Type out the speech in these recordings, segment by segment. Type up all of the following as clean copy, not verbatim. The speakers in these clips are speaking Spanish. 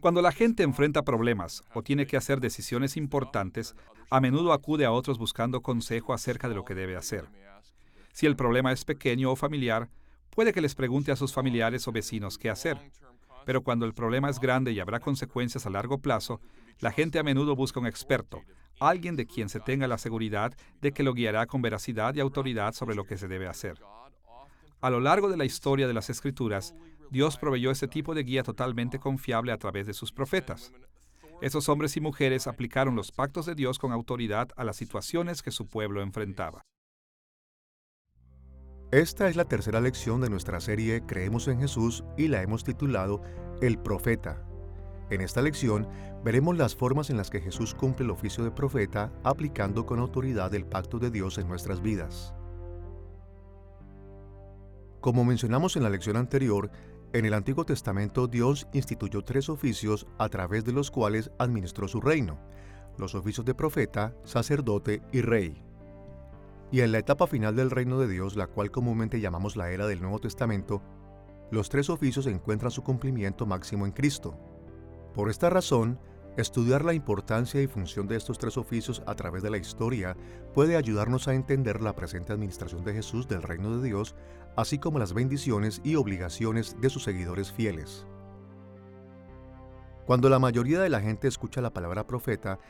Cuando la gente enfrenta problemas o tiene que hacer decisiones importantes, a menudo acude a otros buscando consejo acerca de lo que debe hacer. Si el problema es pequeño o familiar, puede que les pregunte a sus familiares o vecinos qué hacer. Pero cuando el problema es grande y habrá consecuencias a largo plazo, la gente a menudo busca un experto, alguien de quien se tenga la seguridad de que lo guiará con veracidad y autoridad sobre lo que se debe hacer. A lo largo de la historia de las Escrituras, Dios proveyó ese tipo de guía totalmente confiable a través de sus profetas. Esos hombres y mujeres aplicaron los pactos de Dios con autoridad a las situaciones que su pueblo enfrentaba. Esta es la tercera lección de nuestra serie Creemos en Jesús y la hemos titulado El Profeta. En esta lección veremos las formas en las que Jesús cumple el oficio de profeta aplicando con autoridad el pacto de Dios en nuestras vidas. Como mencionamos en la lección anterior, en el Antiguo Testamento Dios instituyó tres oficios a través de los cuales administró su reino: los oficios de profeta, sacerdote y rey. Y en la etapa final del reino de Dios, la cual comúnmente llamamos la era del Nuevo Testamento, los tres oficios encuentran su cumplimiento máximo en Cristo. Por esta razón, estudiar la importancia y función de estos tres oficios a través de la historia puede ayudarnos a entender la presente administración de Jesús del reino de Dios, así como las bendiciones y obligaciones de sus seguidores fieles. Cuando la mayoría de la gente escucha la palabra profeta,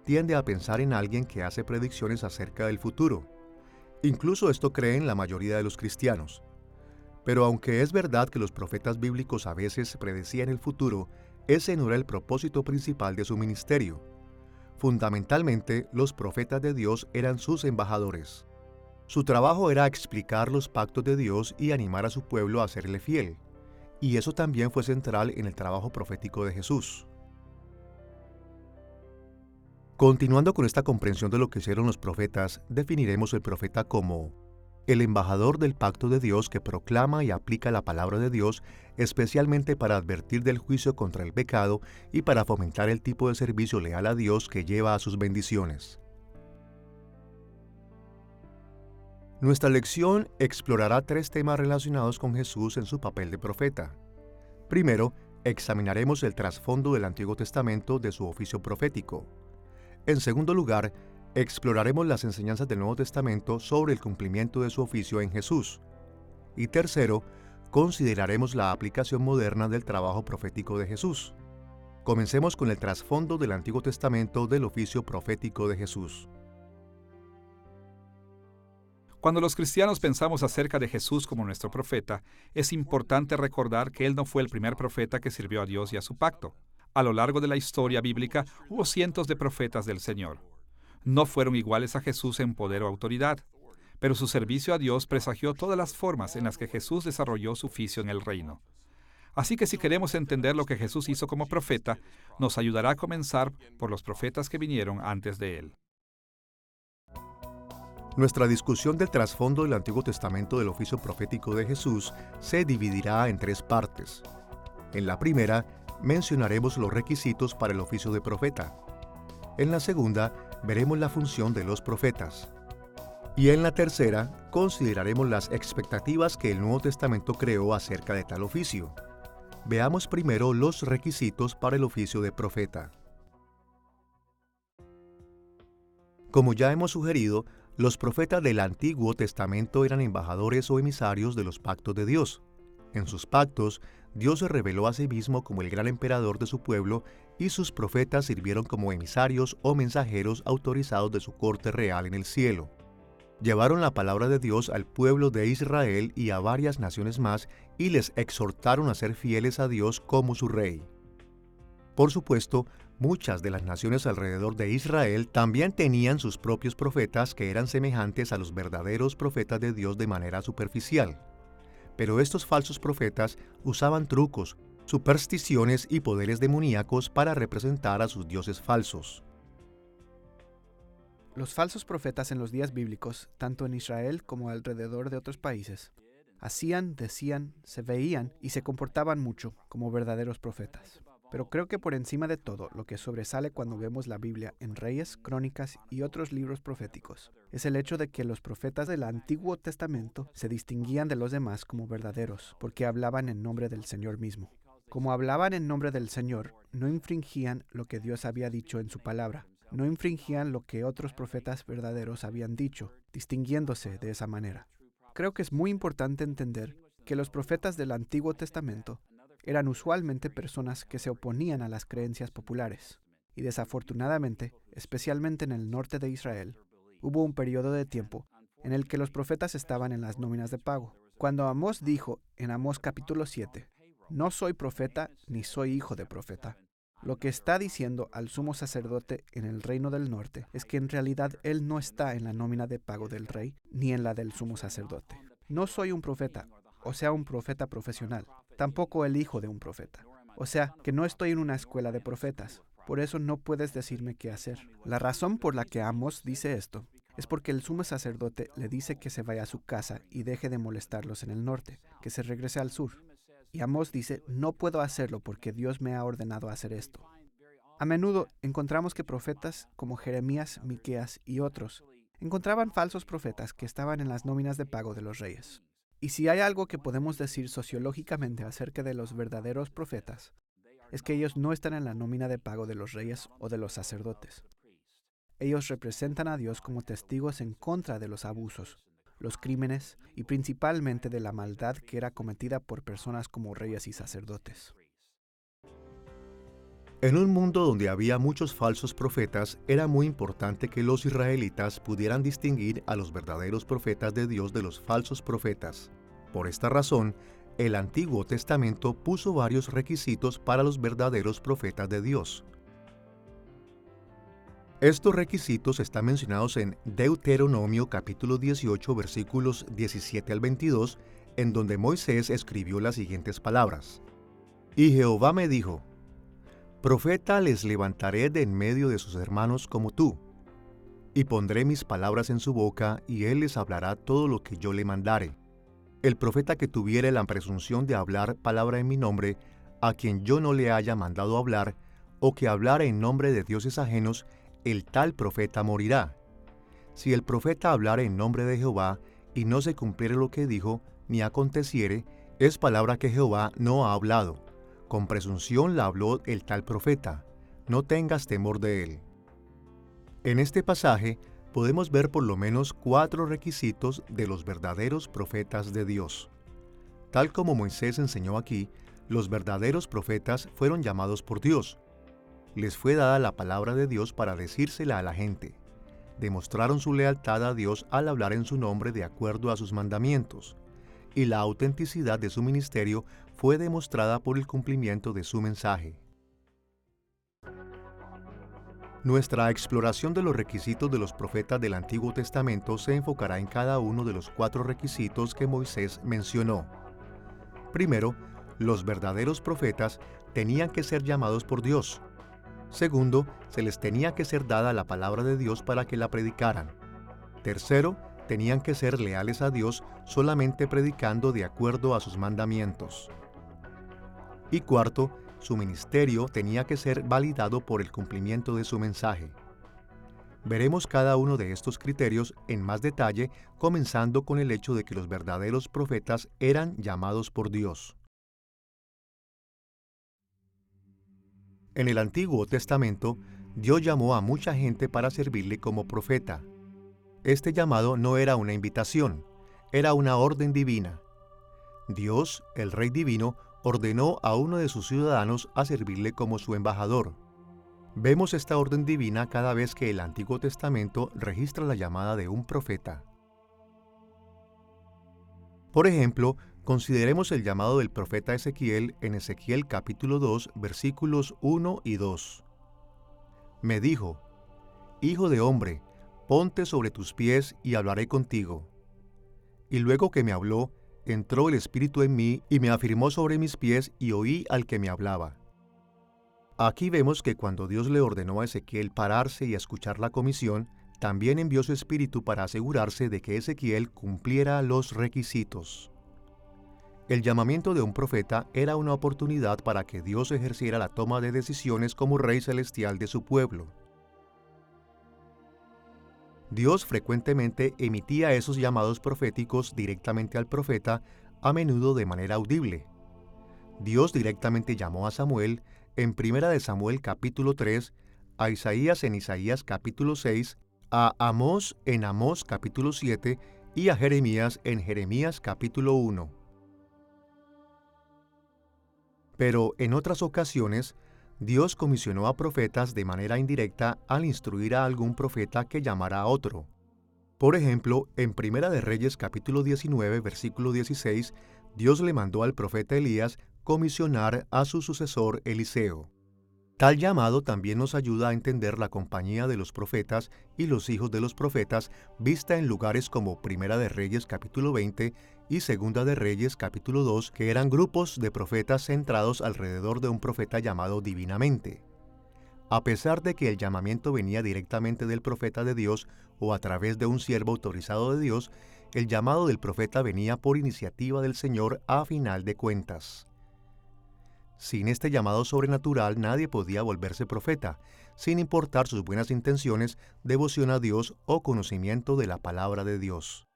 tiende a pensar en alguien que hace predicciones acerca del futuro. Incluso esto creen la mayoría de los cristianos. Pero aunque es verdad que los profetas bíblicos a veces predecían el futuro, ese no era el propósito principal de su ministerio. Fundamentalmente, los profetas de Dios eran sus embajadores. Su trabajo era explicar los pactos de Dios y animar a su pueblo a serle fiel. Y eso también fue central en el trabajo profético de Jesús. Continuando con esta comprensión de lo que hicieron los profetas, definiremos el profeta como el embajador del pacto de Dios que proclama y aplica la palabra de Dios, especialmente para advertir del juicio contra el pecado y para fomentar el tipo de servicio leal a Dios que lleva a sus bendiciones. Nuestra lección explorará tres temas relacionados con Jesús en su papel de profeta. Primero, examinaremos el trasfondo del Antiguo Testamento de su oficio profético. En segundo lugar, exploraremos las enseñanzas del Nuevo Testamento sobre el cumplimiento de su oficio en Jesús. Y tercero, consideraremos la aplicación moderna del trabajo profético de Jesús. Comencemos con el trasfondo del Antiguo Testamento del oficio profético de Jesús. Cuando los cristianos pensamos acerca de Jesús como nuestro profeta, es importante recordar que Él no fue el primer profeta que sirvió a Dios y a su pacto. A lo largo de la historia bíblica hubo cientos de profetas del Señor. No fueron iguales a Jesús en poder o autoridad, pero su servicio a Dios presagió todas las formas en las que Jesús desarrolló su oficio en el reino. Así que si queremos entender lo que Jesús hizo como profeta, nos ayudará a comenzar por los profetas que vinieron antes de Él. Nuestra discusión del trasfondo del Antiguo Testamento del oficio profético de Jesús se dividirá en tres partes. En la primera, mencionaremos los requisitos para el oficio de profeta. En la segunda, veremos la función de los profetas. Y en la tercera, consideraremos las expectativas que el Nuevo Testamento creó acerca de tal oficio. Veamos primero los requisitos para el oficio de profeta. Como ya hemos sugerido, los profetas del Antiguo Testamento eran embajadores o emisarios de los pactos de Dios. En sus pactos, Dios se reveló a sí mismo como el gran emperador de su pueblo y sus profetas sirvieron como emisarios o mensajeros autorizados de su corte real en el cielo. Llevaron la palabra de Dios al pueblo de Israel y a varias naciones más y les exhortaron a ser fieles a Dios como su rey. Por supuesto, muchas de las naciones alrededor de Israel también tenían sus propios profetas que eran semejantes a los verdaderos profetas de Dios de manera superficial. Pero estos falsos profetas usaban trucos, supersticiones y poderes demoníacos para representar a sus dioses falsos. Los falsos profetas en los días bíblicos, tanto en Israel como alrededor de otros países, hacían, decían, se veían y se comportaban mucho como verdaderos profetas. Pero creo que por encima de todo, lo que sobresale cuando vemos la Biblia en Reyes, Crónicas y otros libros proféticos, es el hecho de que los profetas del Antiguo Testamento se distinguían de los demás como verdaderos, porque hablaban en nombre del Señor mismo. Como hablaban en nombre del Señor, no infringían lo que Dios había dicho en su palabra. No infringían lo que otros profetas verdaderos habían dicho, distinguiéndose de esa manera. Creo que es muy importante entender que los profetas del Antiguo Testamento eran usualmente personas que se oponían a las creencias populares. Y desafortunadamente, especialmente en el norte de Israel, hubo un periodo de tiempo en el que los profetas estaban en las nóminas de pago. Cuando Amós dijo en Amós capítulo 7, «No soy profeta ni soy hijo de profeta», lo que está diciendo al sumo sacerdote en el reino del norte es que en realidad él no está en la nómina de pago del rey ni en la del sumo sacerdote. No soy un profeta, o sea, un profeta profesional, tampoco el hijo de un profeta. O sea, que no estoy en una escuela de profetas. Por eso no puedes decirme qué hacer. La razón por la que Amós dice esto es porque el sumo sacerdote le dice que se vaya a su casa y deje de molestarlos en el norte, que se regrese al sur. Y Amós dice, no puedo hacerlo porque Dios me ha ordenado hacer esto. A menudo encontramos que profetas como Jeremías, Miqueas y otros encontraban falsos profetas que estaban en las nóminas de pago de los reyes. Y si hay algo que podemos decir sociológicamente acerca de los verdaderos profetas, es que ellos no están en la nómina de pago de los reyes o de los sacerdotes. Ellos representan a Dios como testigos en contra de los abusos, los crímenes y principalmente de la maldad que era cometida por personas como reyes y sacerdotes. En un mundo donde había muchos falsos profetas, era muy importante que los israelitas pudieran distinguir a los verdaderos profetas de Dios de los falsos profetas. Por esta razón, el Antiguo Testamento puso varios requisitos para los verdaderos profetas de Dios. Estos requisitos están mencionados en Deuteronomio capítulo 18 versículos 17 al 22, en donde Moisés escribió las siguientes palabras. Y Jehová me dijo, profeta les levantaré de en medio de sus hermanos como tú, y pondré mis palabras en su boca, y él les hablará todo lo que yo le mandare. El profeta que tuviere la presunción de hablar palabra en mi nombre, a quien yo no le haya mandado hablar, o que hablare en nombre de dioses ajenos, el tal profeta morirá. Si el profeta hablare en nombre de Jehová, y no se cumpliere lo que dijo, ni aconteciere, es palabra que Jehová no ha hablado. Con presunción la habló el tal profeta. No tengas temor de él. En este pasaje podemos ver por lo menos 4 requisitos de los verdaderos profetas de Dios. Tal como Moisés enseñó aquí, los verdaderos profetas fueron llamados por Dios. Les fue dada la palabra de Dios para decírsela a la gente. Demostraron su lealtad a Dios al hablar en su nombre de acuerdo a sus mandamientos, y la autenticidad de su ministerio fue demostrada por el cumplimiento de su mensaje. Nuestra exploración de los requisitos de los profetas del Antiguo Testamento se enfocará en cada uno de los 4 requisitos que Moisés mencionó. Primero, los verdaderos profetas tenían que ser llamados por Dios. Segundo, se les tenía que ser dada la palabra de Dios para que la predicaran. Tercero, tenían que ser leales a Dios solamente predicando de acuerdo a sus mandamientos. Y cuarto, su ministerio tenía que ser validado por el cumplimiento de su mensaje. Veremos cada uno de estos criterios en más detalle, comenzando con el hecho de que los verdaderos profetas eran llamados por Dios. En el Antiguo Testamento, Dios llamó a mucha gente para servirle como profeta. Este llamado no era una invitación, era una orden divina. Dios, el Rey Divino, ordenó a uno de sus ciudadanos a servirle como su embajador. Vemos esta orden divina cada vez que el Antiguo Testamento registra la llamada de un profeta. Por ejemplo, consideremos el llamado del profeta Ezequiel en Ezequiel capítulo 2, versículos 1 y 2. Me dijo, Hijo de hombre, ponte sobre tus pies y hablaré contigo. Y luego que me habló, entró el Espíritu en mí y me afirmó sobre mis pies y oí al que me hablaba. Aquí vemos que cuando Dios le ordenó a Ezequiel pararse y escuchar la comisión, también envió su Espíritu para asegurarse de que Ezequiel cumpliera los requisitos. El llamamiento de un profeta era una oportunidad para que Dios ejerciera la toma de decisiones como Rey Celestial de su pueblo. Dios frecuentemente emitía esos llamados proféticos directamente al profeta, a menudo de manera audible. Dios directamente llamó a Samuel en 1 de Samuel capítulo 3, a Isaías en Isaías capítulo 6, a Amós en Amós capítulo 7 y a Jeremías en Jeremías capítulo 1. Pero en otras ocasiones, Dios comisionó a profetas de manera indirecta al instruir a algún profeta que llamara a otro. Por ejemplo, en 1 de Reyes capítulo 19, versículo 16, Dios le mandó al profeta Elías comisionar a su sucesor Eliseo. Tal llamado también nos ayuda a entender la compañía de los profetas y los hijos de los profetas vista en lugares como 1 de Reyes capítulo 20 y 2 de Reyes capítulo 2, que eran grupos de profetas centrados alrededor de un profeta llamado divinamente. A pesar de que el llamamiento venía directamente del profeta de Dios o a través de un siervo autorizado de Dios, el llamado del profeta venía por iniciativa del Señor a final de cuentas. Sin este llamado sobrenatural nadie podía volverse profeta, sin importar sus buenas intenciones, devoción a Dios o conocimiento de la palabra de Dios.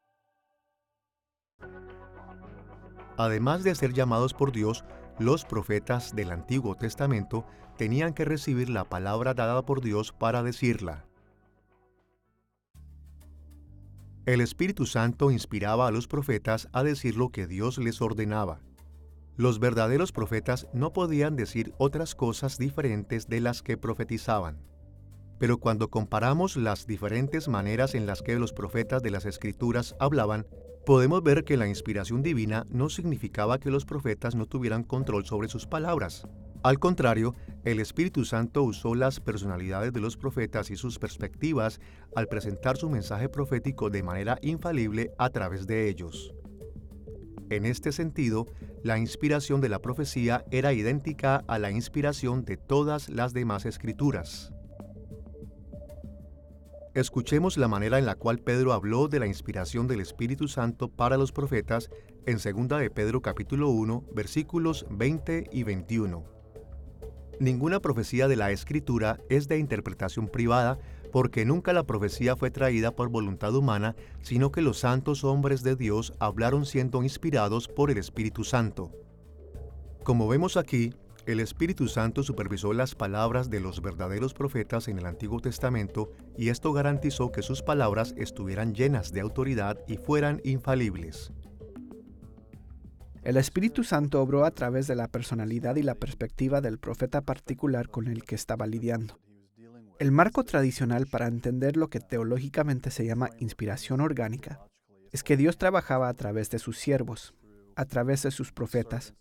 Además de ser llamados por Dios, los profetas del Antiguo Testamento tenían que recibir la palabra dada por Dios para decirla. El Espíritu Santo inspiraba a los profetas a decir lo que Dios les ordenaba. Los verdaderos profetas no podían decir otras cosas diferentes de las que profetizaban. Pero cuando comparamos las diferentes maneras en las que los profetas de las Escrituras hablaban, podemos ver que la inspiración divina no significaba que los profetas no tuvieran control sobre sus palabras. Al contrario, el Espíritu Santo usó las personalidades de los profetas y sus perspectivas al presentar su mensaje profético de manera infalible a través de ellos. En este sentido, la inspiración de la profecía era idéntica a la inspiración de todas las demás escrituras. Escuchemos la manera en la cual Pedro habló de la inspiración del Espíritu Santo para los profetas en 2 de Pedro capítulo 1, versículos 20 y 21. Ninguna profecía de la Escritura es de interpretación privada, porque nunca la profecía fue traída por voluntad humana, sino que los santos hombres de Dios hablaron siendo inspirados por el Espíritu Santo. Como vemos aquí, el Espíritu Santo supervisó las palabras de los verdaderos profetas en el Antiguo Testamento y esto garantizó que sus palabras estuvieran llenas de autoridad y fueran infalibles. El Espíritu Santo obró a través de la personalidad y la perspectiva del profeta particular con el que estaba lidiando. El marco tradicional para entender lo que teológicamente se llama inspiración orgánica es que Dios trabajaba a través de sus siervos, a través de sus profetas,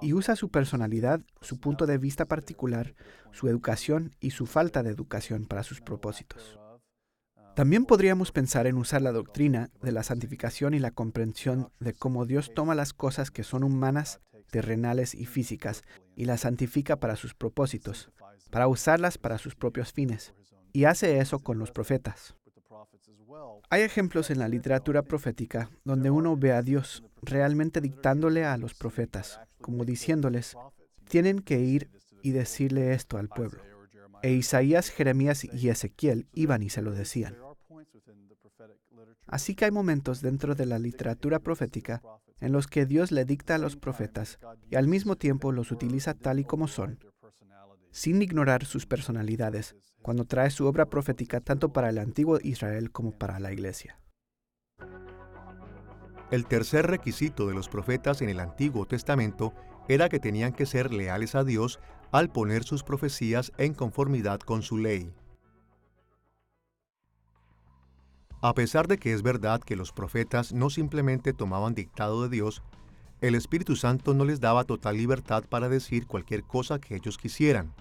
y usa su personalidad, su punto de vista particular, su educación y su falta de educación para sus propósitos. También podríamos pensar en usar la doctrina de la santificación y la comprensión de cómo Dios toma las cosas que son humanas, terrenales y físicas y las santifica para sus propósitos, para usarlas para sus propios fines, y hace eso con los profetas. Hay ejemplos en la literatura profética donde uno ve a Dios realmente dictándole a los profetas, como diciéndoles, tienen que ir y decirle esto al pueblo. E Isaías, Jeremías y Ezequiel iban y se lo decían. Así que hay momentos dentro de la literatura profética en los que Dios le dicta a los profetas y al mismo tiempo los utiliza tal y como son, sin ignorar sus personalidades, cuando trae su obra profética tanto para el antiguo Israel como para la iglesia. El tercer requisito de los profetas en el Antiguo Testamento era que tenían que ser leales a Dios al poner sus profecías en conformidad con su ley. A pesar de que es verdad que los profetas no simplemente tomaban dictado de Dios, el Espíritu Santo no les daba total libertad para decir cualquier cosa que ellos quisieran.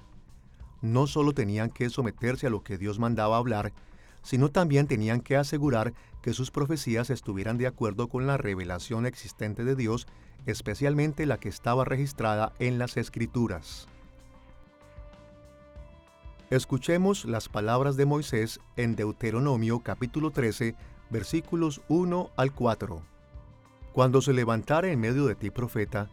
No solo tenían que someterse a lo que Dios mandaba hablar, sino también tenían que asegurar que sus profecías estuvieran de acuerdo con la revelación existente de Dios, especialmente la que estaba registrada en las Escrituras. Escuchemos las palabras de Moisés en Deuteronomio capítulo 13, versículos 1 al 4. Cuando se levantare en medio de ti profeta,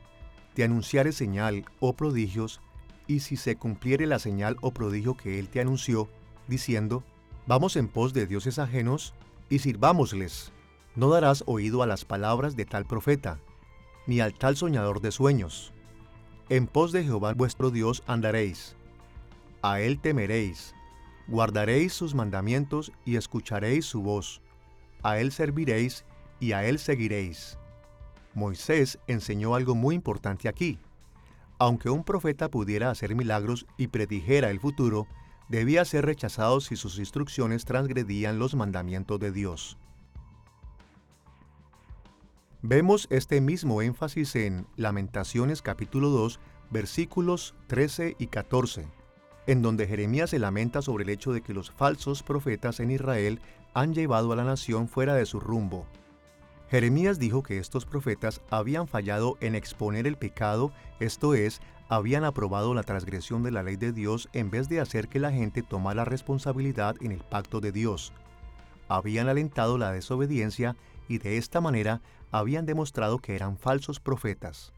te anunciare señal o prodigios, y si se cumpliere la señal o prodigio que él te anunció, diciendo, vamos en pos de dioses ajenos, y sirvámosles, no darás oído a las palabras de tal profeta, ni al tal soñador de sueños. En pos de Jehová vuestro Dios andaréis. A él temeréis. Guardaréis sus mandamientos y escucharéis su voz. A él serviréis y a él seguiréis. Moisés enseñó algo muy importante aquí. Aunque un profeta pudiera hacer milagros y predijera el futuro, debía ser rechazado si sus instrucciones transgredían los mandamientos de Dios. Vemos este mismo énfasis en Lamentaciones capítulo 2, versículos 13 y 14, en donde Jeremías se lamenta sobre el hecho de que los falsos profetas en Israel han llevado a la nación fuera de su rumbo. Jeremías dijo que estos profetas habían fallado en exponer el pecado, esto es, habían aprobado la transgresión de la ley de Dios en vez de hacer que la gente tomara responsabilidad en el pacto de Dios. Habían alentado la desobediencia y de esta manera habían demostrado que eran falsos profetas.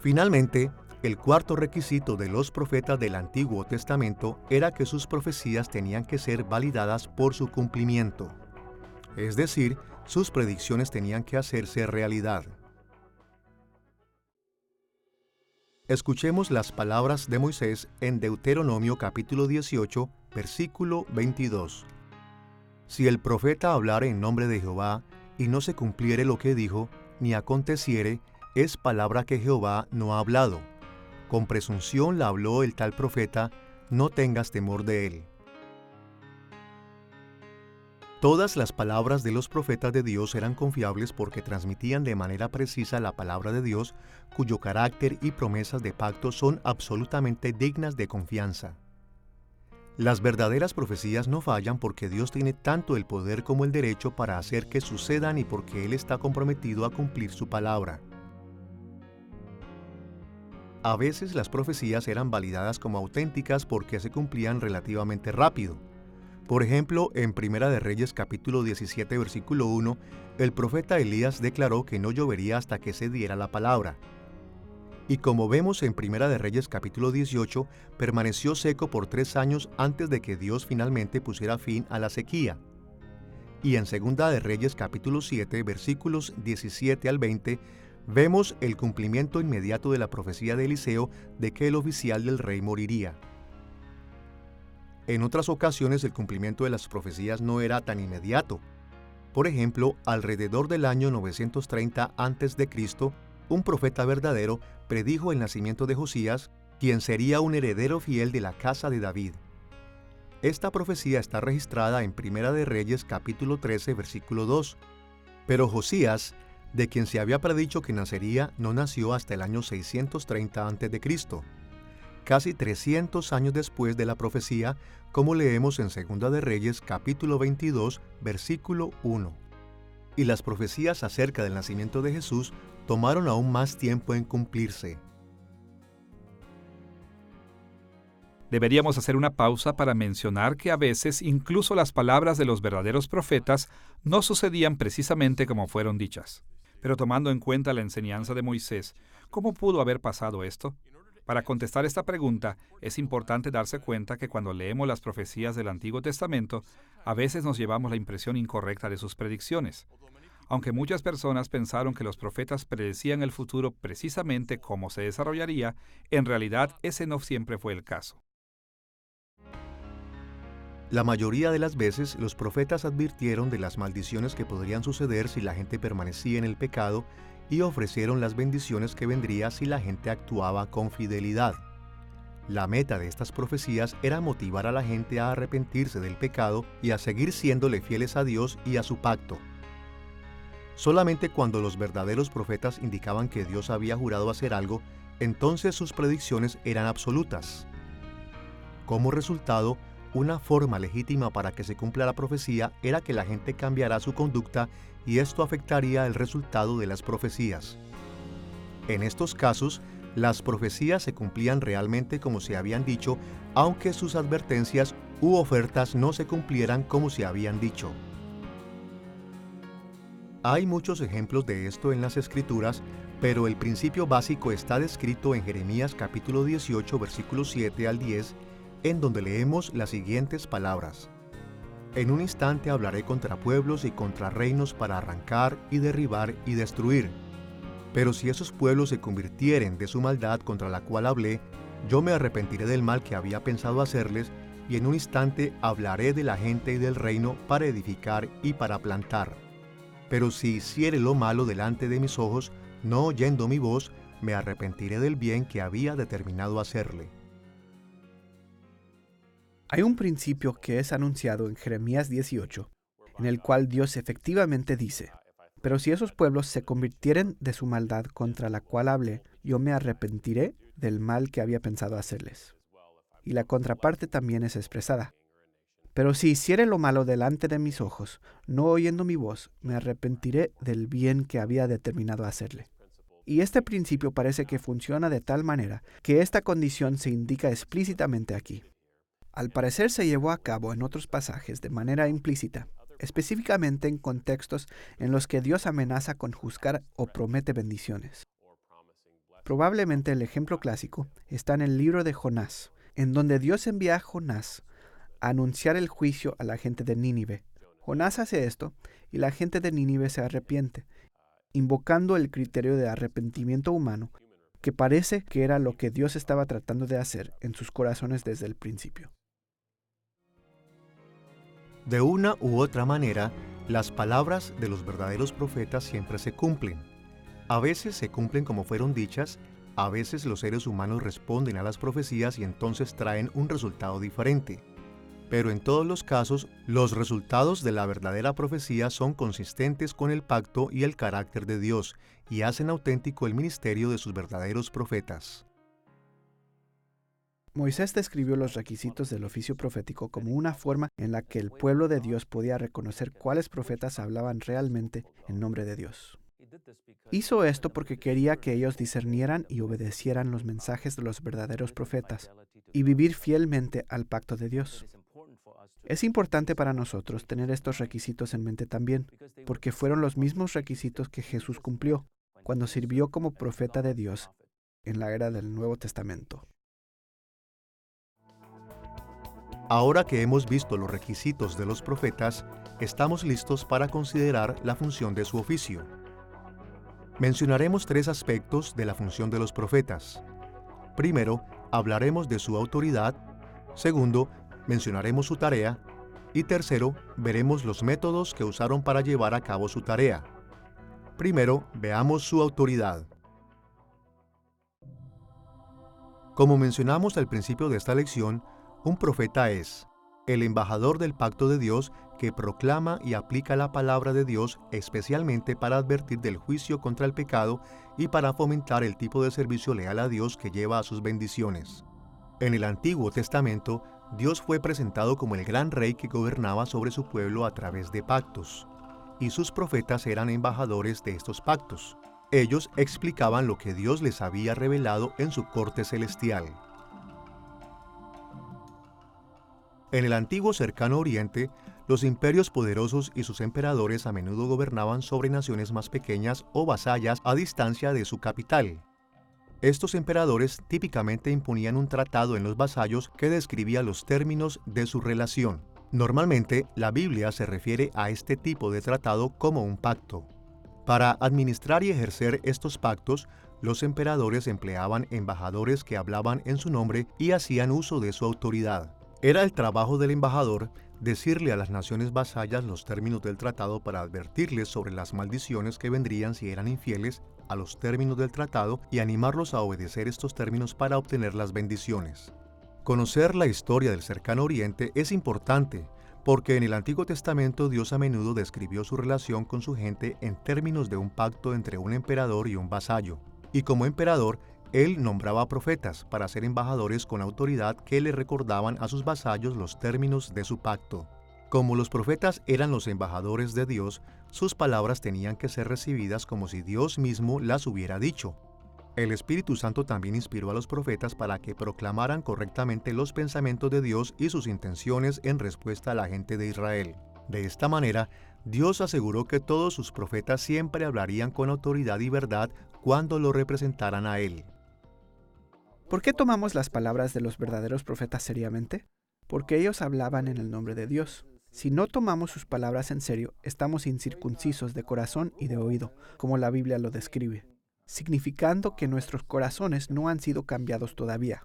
Finalmente, el cuarto requisito de los profetas del Antiguo Testamento era que sus profecías tenían que ser validadas por su cumplimiento. Es decir, sus predicciones tenían que hacerse realidad. Escuchemos las palabras de Moisés en Deuteronomio capítulo 18, versículo 22. Si el profeta hablare en nombre de Jehová, y no se cumpliere lo que dijo, ni aconteciere, es palabra que Jehová no ha hablado. Con presunción la habló el tal profeta, no tengas temor de él. Todas las palabras de los profetas de Dios eran confiables porque transmitían de manera precisa la palabra de Dios, cuyo carácter y promesas de pacto son absolutamente dignas de confianza. Las verdaderas profecías no fallan porque Dios tiene tanto el poder como el derecho para hacer que sucedan y porque Él está comprometido a cumplir su palabra. A veces las profecías eran validadas como auténticas porque se cumplían relativamente rápido. Por ejemplo, en Primera de Reyes capítulo 17 versículo 1, el profeta Elías declaró que no llovería hasta que se diera la palabra. Y como vemos en Primera de Reyes capítulo 18, permaneció seco por 3 años antes de que Dios finalmente pusiera fin a la sequía. Y en Segunda de Reyes capítulo 7 versículos 17 al 20, vemos el cumplimiento inmediato de la profecía de Eliseo de que el oficial del rey moriría. En otras ocasiones el cumplimiento de las profecías no era tan inmediato. Por ejemplo, alrededor del año 930 a.C., un profeta verdadero predijo el nacimiento de Josías, quien sería un heredero fiel de la casa de David. Esta profecía está registrada en Primera de Reyes capítulo 13 versículo 2. Pero Josías, de quien se había predicho que nacería, no nació hasta el año 630 a.C., casi 300 años después de la profecía, como leemos en Segunda de Reyes capítulo 22 versículo 1. Y las profecías acerca del nacimiento de Jesús tomaron aún más tiempo en cumplirse. Deberíamos hacer una pausa para mencionar que a veces incluso las palabras de los verdaderos profetas no sucedían precisamente como fueron dichas. Pero tomando en cuenta la enseñanza de Moisés, ¿cómo pudo haber pasado esto? Para contestar esta pregunta, es importante darse cuenta que cuando leemos las profecías del Antiguo Testamento, a veces nos llevamos la impresión incorrecta de sus predicciones. Aunque muchas personas pensaron que los profetas predecían el futuro precisamente cómo se desarrollaría, en realidad ese no siempre fue el caso. La mayoría de las veces los profetas advirtieron de las maldiciones que podrían suceder si la gente permanecía en el pecado y ofrecieron las bendiciones que vendría si la gente actuaba con fidelidad. La meta de estas profecías era motivar a la gente a arrepentirse del pecado y a seguir siéndole fieles a Dios y a su pacto. Solamente cuando los verdaderos profetas indicaban que Dios había jurado hacer algo, entonces sus predicciones eran absolutas. Como resultado, una forma legítima para que se cumpla la profecía era que la gente cambiara su conducta y esto afectaría el resultado de las profecías. En estos casos, las profecías se cumplían realmente como se habían dicho, aunque sus advertencias u ofertas no se cumplieran como se habían dicho. Hay muchos ejemplos de esto en las Escrituras, pero el principio básico está descrito en Jeremías capítulo 18, versículos 7 al 10, en donde leemos las siguientes palabras. En un instante hablaré contra pueblos y contra reinos para arrancar y derribar y destruir. Pero si esos pueblos se convirtieren de su maldad contra la cual hablé, yo me arrepentiré del mal que había pensado hacerles, y en un instante hablaré de la gente y del reino para edificar y para plantar. Pero si hiciere lo malo delante de mis ojos, no oyendo mi voz, me arrepentiré del bien que había determinado hacerle. Hay un principio que es anunciado en Jeremías 18, en el cual Dios efectivamente dice: pero si esos pueblos se convirtieren de su maldad contra la cual hablé, yo me arrepentiré del mal que había pensado hacerles. Y la contraparte también es expresada: pero si hiciere lo malo delante de mis ojos, no oyendo mi voz, me arrepentiré del bien que había determinado hacerle. Y este principio parece que funciona de tal manera que esta condición se indica explícitamente aquí. Al parecer se llevó a cabo en otros pasajes de manera implícita, específicamente en contextos en los que Dios amenaza con juzgar o promete bendiciones. Probablemente el ejemplo clásico está en el libro de Jonás, en donde Dios envía a Jonás a anunciar el juicio a la gente de Nínive. Jonás hace esto y la gente de Nínive se arrepiente, invocando el criterio de arrepentimiento humano, que parece que era lo que Dios estaba tratando de hacer en sus corazones desde el principio. De una u otra manera, las palabras de los verdaderos profetas siempre se cumplen. A veces se cumplen como fueron dichas, a veces los seres humanos responden a las profecías y entonces traen un resultado diferente. Pero en todos los casos, los resultados de la verdadera profecía son consistentes con el pacto y el carácter de Dios y hacen auténtico el ministerio de sus verdaderos profetas. Moisés describió los requisitos del oficio profético como una forma en la que el pueblo de Dios podía reconocer cuáles profetas hablaban realmente en nombre de Dios. Hizo esto porque quería que ellos discernieran y obedecieran los mensajes de los verdaderos profetas y vivir fielmente al pacto de Dios. Es importante para nosotros tener estos requisitos en mente también, porque fueron los mismos requisitos que Jesús cumplió cuando sirvió como profeta de Dios en la era del Nuevo Testamento. Ahora que hemos visto los requisitos de los profetas, estamos listos para considerar la función de su oficio. Mencionaremos 3 aspectos de la función de los profetas. Primero, hablaremos de su autoridad. Segundo, mencionaremos su tarea. Y tercero, veremos los métodos que usaron para llevar a cabo su tarea. Primero, veamos su autoridad. Como mencionamos al principio de esta lección, un profeta es el embajador del pacto de Dios que proclama y aplica la palabra de Dios especialmente para advertir del juicio contra el pecado y para fomentar el tipo de servicio leal a Dios que lleva a sus bendiciones. En el Antiguo Testamento, Dios fue presentado como el gran rey que gobernaba sobre su pueblo a través de pactos, y sus profetas eran embajadores de estos pactos. Ellos explicaban lo que Dios les había revelado en su corte celestial. En el antiguo cercano Oriente, los imperios poderosos y sus emperadores a menudo gobernaban sobre naciones más pequeñas o vasallas a distancia de su capital. Estos emperadores típicamente imponían un tratado en los vasallos que describía los términos de su relación. Normalmente, la Biblia se refiere a este tipo de tratado como un pacto. Para administrar y ejercer estos pactos, los emperadores empleaban embajadores que hablaban en su nombre y hacían uso de su autoridad. Era el trabajo del embajador decirle a las naciones vasallas los términos del tratado para advertirles sobre las maldiciones que vendrían si eran infieles a los términos del tratado y animarlos a obedecer estos términos para obtener las bendiciones. Conocer la historia del cercano Oriente es importante porque en el Antiguo Testamento Dios a menudo describió su relación con su gente en términos de un pacto entre un emperador y un vasallo. Y como emperador, él nombraba profetas para ser embajadores con autoridad que le recordaban a sus vasallos los términos de su pacto. Como los profetas eran los embajadores de Dios, sus palabras tenían que ser recibidas como si Dios mismo las hubiera dicho. El Espíritu Santo también inspiró a los profetas para que proclamaran correctamente los pensamientos de Dios y sus intenciones en respuesta a la gente de Israel. De esta manera, Dios aseguró que todos sus profetas siempre hablarían con autoridad y verdad cuando lo representaran a Él. ¿Por qué tomamos las palabras de los verdaderos profetas seriamente? Porque ellos hablaban en el nombre de Dios. Si no tomamos sus palabras en serio, estamos incircuncisos de corazón y de oído, como la Biblia lo describe. significando que nuestros corazones no han sido cambiados todavía,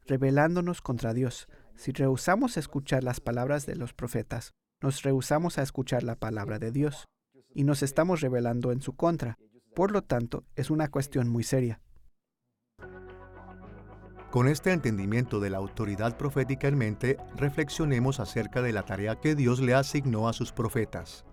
rebelándonos contra Dios. Si rehusamos a escuchar las palabras de los profetas, nos rehusamos a escuchar la palabra de Dios y nos estamos rebelando en su contra. Por lo tanto, es una cuestión muy seria. Con este entendimiento de la autoridad profética en mente, reflexionemos acerca de la tarea que Dios le asignó a sus profetas.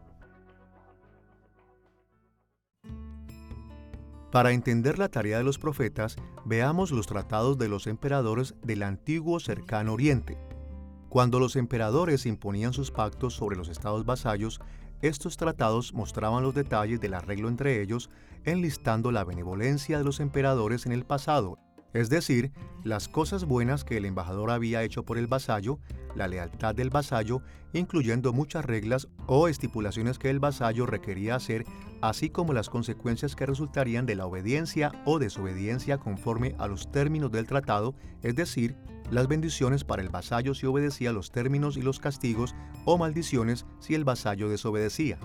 Para entender la tarea de los profetas, veamos los tratados de los emperadores del antiguo cercano Oriente. Cuando los emperadores imponían sus pactos sobre los estados vasallos, estos tratados mostraban los detalles del arreglo entre ellos, enlistando la benevolencia de los emperadores en el pasado, es decir, las cosas buenas que el embajador había hecho por el vasallo, la lealtad del vasallo, incluyendo muchas reglas o estipulaciones que el vasallo requería hacer, así como las consecuencias que resultarían de la obediencia o desobediencia conforme a los términos del tratado, es decir, las bendiciones para el vasallo si obedecía los términos y los castigos, o maldiciones si el vasallo desobedecía.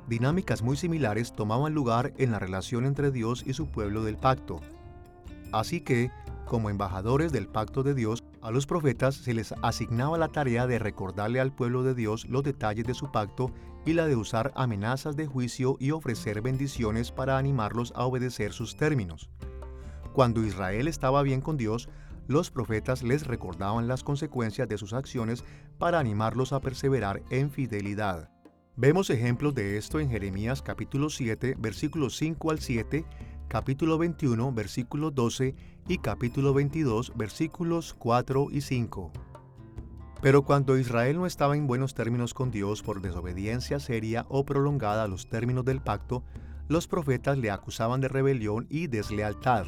Dinámicas muy similares tomaban lugar en la relación entre Dios y su pueblo del pacto. Así que, como embajadores del pacto de Dios, a los profetas se les asignaba la tarea de recordarle al pueblo de Dios los detalles de su pacto y la de usar amenazas de juicio y ofrecer bendiciones para animarlos a obedecer sus términos. Cuando Israel estaba bien con Dios, los profetas les recordaban las consecuencias de sus acciones para animarlos a perseverar en fidelidad. Vemos ejemplos de esto en Jeremías capítulo 7, versículos 5 al 7, capítulo 21, versículo 12 y capítulo 22, versículos 4 y 5. Pero cuando Israel no estaba en buenos términos con Dios por desobediencia seria o prolongada a los términos del pacto, los profetas le acusaban de rebelión y deslealtad.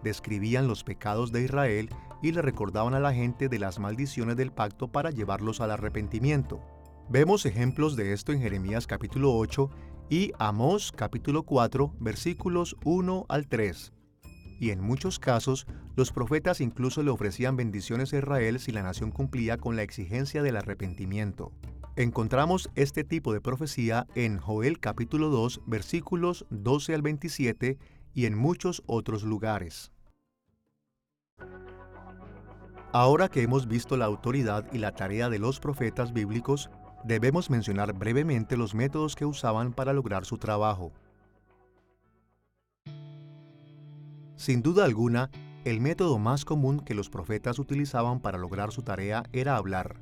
Describían los pecados de Israel y le recordaban a la gente de las maldiciones del pacto para llevarlos al arrepentimiento. Vemos ejemplos de esto en Jeremías capítulo 8 y Amós capítulo 4, versículos 1 al 3. Y en muchos casos, los profetas incluso le ofrecían bendiciones a Israel si la nación cumplía con la exigencia del arrepentimiento. Encontramos este tipo de profecía en Joel capítulo 2, versículos 12 al 27 y en muchos otros lugares. Ahora que hemos visto la autoridad y la tarea de los profetas bíblicos, debemos mencionar brevemente los métodos que usaban para lograr su trabajo. Sin duda alguna, el método más común que los profetas utilizaban para lograr su tarea era hablar.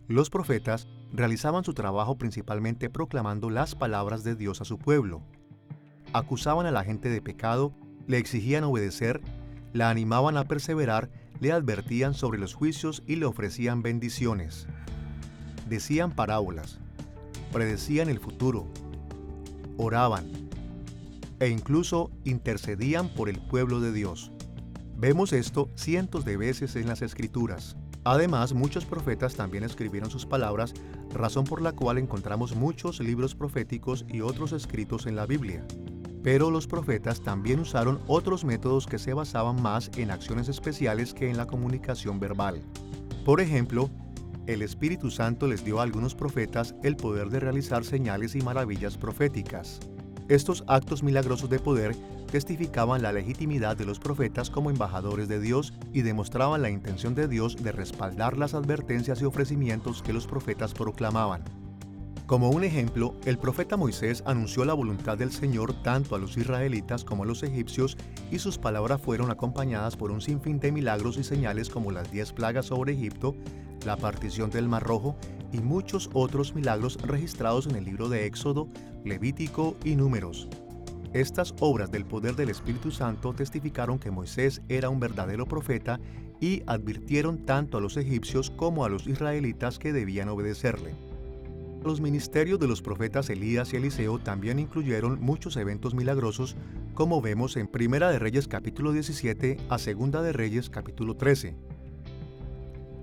Los profetas realizaban su trabajo principalmente proclamando las palabras de Dios a su pueblo. Acusaban a la gente de pecado, le exigían obedecer, la animaban a perseverar, le advertían sobre los juicios y le ofrecían bendiciones. Decían parábolas, predecían el futuro, oraban e incluso intercedían por el pueblo de Dios. Vemos esto cientos de veces en las Escrituras. Además, muchos profetas también escribieron sus palabras, razón por la cual encontramos muchos libros proféticos y otros escritos en la Biblia. Pero los profetas también usaron otros métodos que se basaban más en acciones especiales que en la comunicación verbal. Por ejemplo, el Espíritu Santo les dio a algunos profetas el poder de realizar señales y maravillas proféticas. Estos actos milagrosos de poder testificaban la legitimidad de los profetas como embajadores de Dios y demostraban la intención de Dios de respaldar las advertencias y ofrecimientos que los profetas proclamaban. Como un ejemplo, el profeta Moisés anunció la voluntad del Señor tanto a los israelitas como a los egipcios y sus palabras fueron acompañadas por un sinfín de milagros y señales como las 10 plagas sobre Egipto, la partición del Mar Rojo y muchos otros milagros registrados en el libro de Éxodo, Levítico y Números. Estas obras del poder del Espíritu Santo testificaron que Moisés era un verdadero profeta y advirtieron tanto a los egipcios como a los israelitas que debían obedecerle. Los ministerios de los profetas Elías y Eliseo también incluyeron muchos eventos milagrosos, como vemos en Primera de Reyes capítulo 17 a Segunda de Reyes capítulo 13.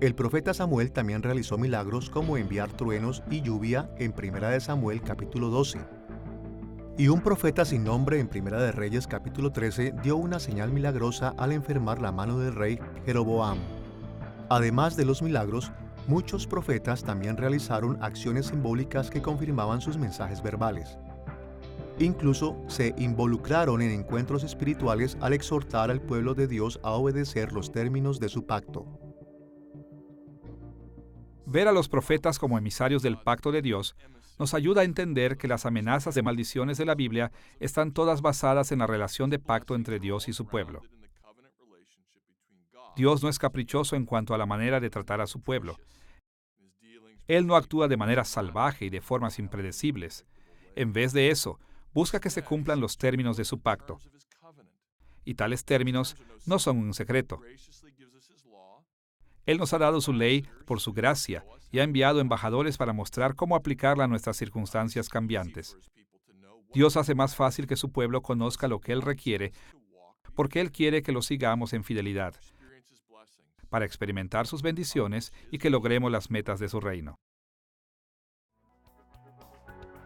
El profeta Samuel también realizó milagros como enviar truenos y lluvia en Primera de Samuel capítulo 12. Y un profeta sin nombre en Primera de Reyes capítulo 13 dio una señal milagrosa al enfermar la mano del rey Jeroboam. Además de los milagros, muchos profetas también realizaron acciones simbólicas que confirmaban sus mensajes verbales. Incluso se involucraron en encuentros espirituales al exhortar al pueblo de Dios a obedecer los términos de su pacto. Ver a los profetas como emisarios del pacto de Dios nos ayuda a entender que las amenazas de maldiciones de la Biblia están todas basadas en la relación de pacto entre Dios y su pueblo. Dios no es caprichoso en cuanto a la manera de tratar a su pueblo. Él no actúa de manera salvaje y de formas impredecibles. En vez de eso, busca que se cumplan los términos de su pacto. Y tales términos no son un secreto. Él nos ha dado su ley por su gracia y ha enviado embajadores para mostrar cómo aplicarla a nuestras circunstancias cambiantes. Dios hace más fácil que su pueblo conozca lo que Él requiere, porque Él quiere que lo sigamos en fidelidad, para experimentar sus bendiciones y que logremos las metas de su reino.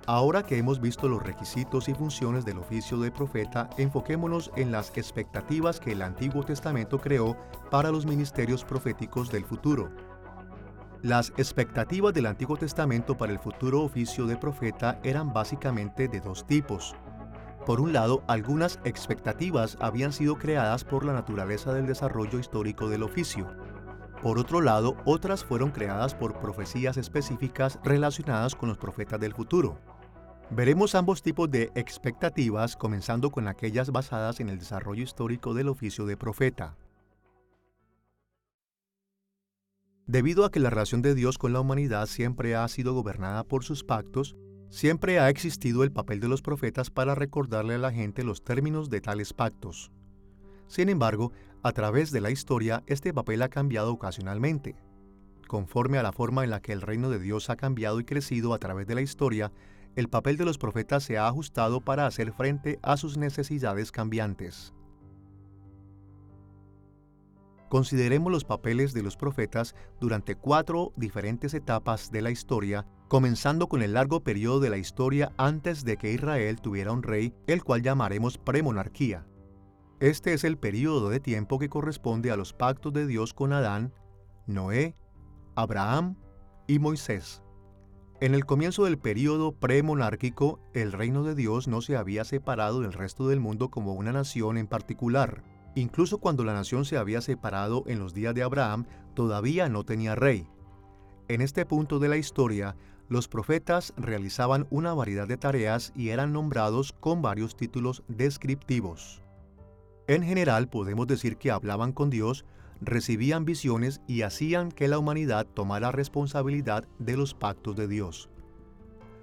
Ahora que hemos visto los requisitos y funciones del oficio de profeta, enfoquémonos en las expectativas que el Antiguo Testamento creó para los ministerios proféticos del futuro. Las expectativas del Antiguo Testamento para el futuro oficio de profeta eran básicamente de dos tipos. Por un lado, algunas expectativas habían sido creadas por la naturaleza del desarrollo histórico del oficio. Por otro lado, otras fueron creadas por profecías específicas relacionadas con los profetas del futuro. Veremos ambos tipos de expectativas, comenzando con aquellas basadas en el desarrollo histórico del oficio de profeta. Debido a que la relación de Dios con la humanidad siempre ha sido gobernada por sus pactos, siempre ha existido el papel de los profetas para recordarle a la gente los términos de tales pactos. Sin embargo, a través de la historia, este papel ha cambiado ocasionalmente. Conforme a la forma en la que el reino de Dios ha cambiado y crecido a través de la historia, el papel de los profetas se ha ajustado para hacer frente a sus necesidades cambiantes. Consideremos los papeles de los profetas durante 4 diferentes etapas de la historia, comenzando con el largo periodo de la historia antes de que Israel tuviera un rey, el cual llamaremos premonarquía. Este es el período de tiempo que corresponde a los pactos de Dios con Adán, Noé, Abraham y Moisés. En el comienzo del período premonárquico, el reino de Dios no se había separado del resto del mundo como una nación en particular. Incluso cuando la nación se había separado en los días de Abraham, todavía no tenía rey. En este punto de la historia, los profetas realizaban una variedad de tareas y eran nombrados con varios títulos descriptivos. En general, podemos decir que hablaban con Dios, recibían visiones y hacían que la humanidad tomara responsabilidad de los pactos de Dios.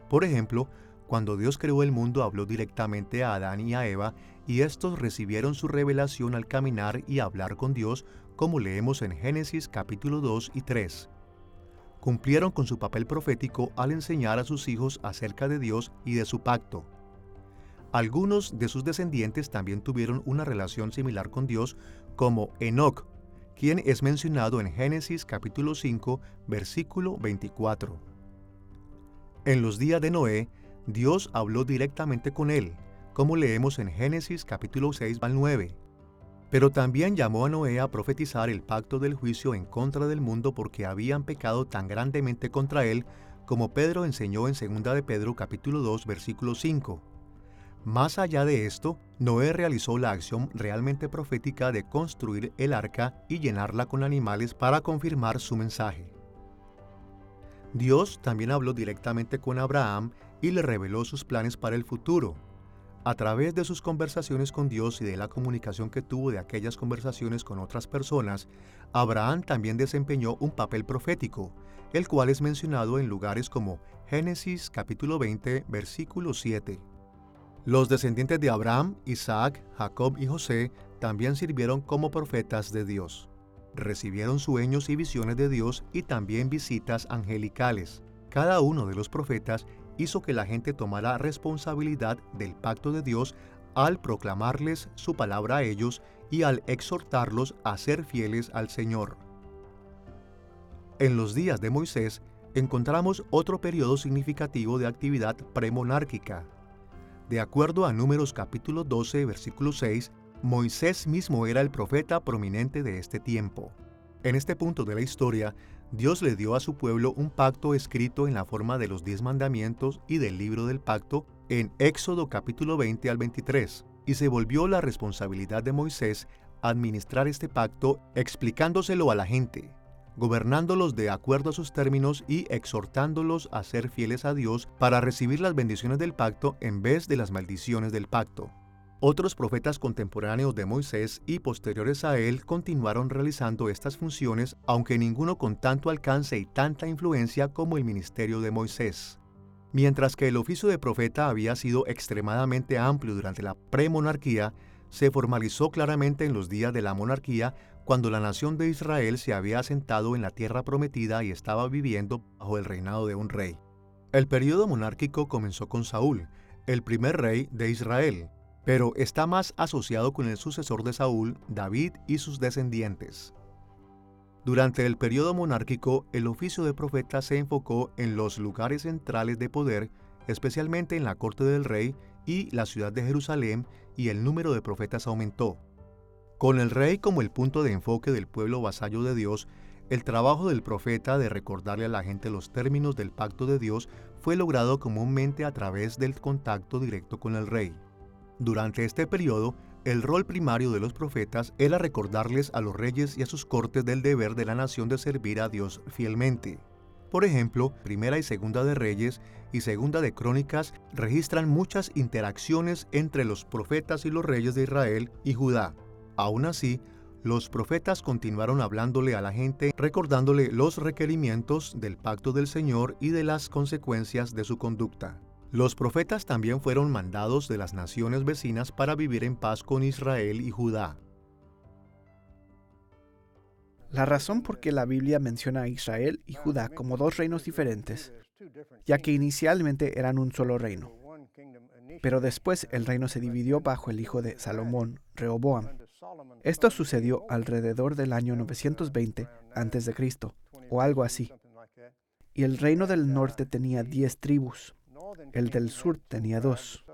Por ejemplo, cuando Dios creó el mundo, habló directamente a Adán y a Eva, y estos recibieron su revelación al caminar y hablar con Dios, como leemos en Génesis capítulo 2 y 3. Cumplieron con su papel profético al enseñar a sus hijos acerca de Dios y de su pacto. Algunos de sus descendientes también tuvieron una relación similar con Dios, como Enoc, quien es mencionado en Génesis capítulo 5, versículo 24. En los días de Noé, Dios habló directamente con él, como leemos en Génesis capítulo 6 al 9. Pero también llamó a Noé a profetizar el pacto del juicio en contra del mundo porque habían pecado tan grandemente contra él, como Pedro enseñó en 2 de Pedro capítulo 2 versículo 5. Más allá de esto, Noé realizó la acción realmente profética de construir el arca y llenarla con animales para confirmar su mensaje. Dios también habló directamente con Abraham y le reveló sus planes para el futuro. A través de sus conversaciones con Dios y de la comunicación que tuvo de aquellas conversaciones con otras personas, Abraham también desempeñó un papel profético, el cual es mencionado en lugares como Génesis capítulo 20, versículo 7. Los descendientes de Abraham, Isaac, Jacob y José también sirvieron como profetas de Dios. Recibieron sueños y visiones de Dios y también visitas angelicales. Cada uno de los profetas hizo que la gente tomara responsabilidad del pacto de Dios al proclamarles su palabra a ellos y al exhortarlos a ser fieles al Señor. En los días de Moisés encontramos otro periodo significativo de actividad premonárquica. De acuerdo a Números capítulo 12, versículo 6, Moisés mismo era el profeta prominente de este tiempo. En este punto de la historia, Dios le dio a su pueblo un pacto escrito en la forma de los 10 mandamientos y del libro del pacto, en Éxodo capítulo 20 al 23, y se volvió la responsabilidad de Moisés administrar este pacto explicándoselo a la gente, gobernándolos de acuerdo a sus términos y exhortándolos a ser fieles a Dios para recibir las bendiciones del pacto en vez de las maldiciones del pacto. Otros profetas contemporáneos de Moisés y posteriores a él continuaron realizando estas funciones, aunque ninguno con tanto alcance y tanta influencia como el ministerio de Moisés. Mientras que el oficio de profeta había sido extremadamente amplio durante la premonarquía, se formalizó claramente en los días de la monarquía, cuando la nación de Israel se había asentado en la tierra prometida y estaba viviendo bajo el reinado de un rey. El período monárquico comenzó con Saúl, el primer rey de Israel, pero está más asociado con el sucesor de Saúl, David y sus descendientes. Durante el período monárquico, el oficio de profeta se enfocó en los lugares centrales de poder, especialmente en la corte del rey y la ciudad de Jerusalén, y el número de profetas aumentó. Con el rey como el punto de enfoque del pueblo vasallo de Dios, el trabajo del profeta de recordarle a la gente los términos del pacto de Dios fue logrado comúnmente a través del contacto directo con el rey. Durante este periodo, el rol primario de los profetas era recordarles a los reyes y a sus cortes del deber de la nación de servir a Dios fielmente. Por ejemplo, Primera y Segunda de Reyes y Segunda de Crónicas registran muchas interacciones entre los profetas y los reyes de Israel y Judá. Aún así, los profetas continuaron hablándole a la gente, recordándole los requerimientos del pacto del Señor y de las consecuencias de su conducta. Los profetas también fueron mandados de las naciones vecinas para vivir en paz con Israel y Judá. La razón por qué la Biblia menciona a Israel y Judá como dos reinos diferentes, ya que inicialmente eran un solo reino. Pero después el reino se dividió bajo el hijo de Salomón, Rehoboam. Esto sucedió alrededor del año 920 a.C., o algo así. Y el reino del norte tenía 10 tribus. El del sur tenía 2.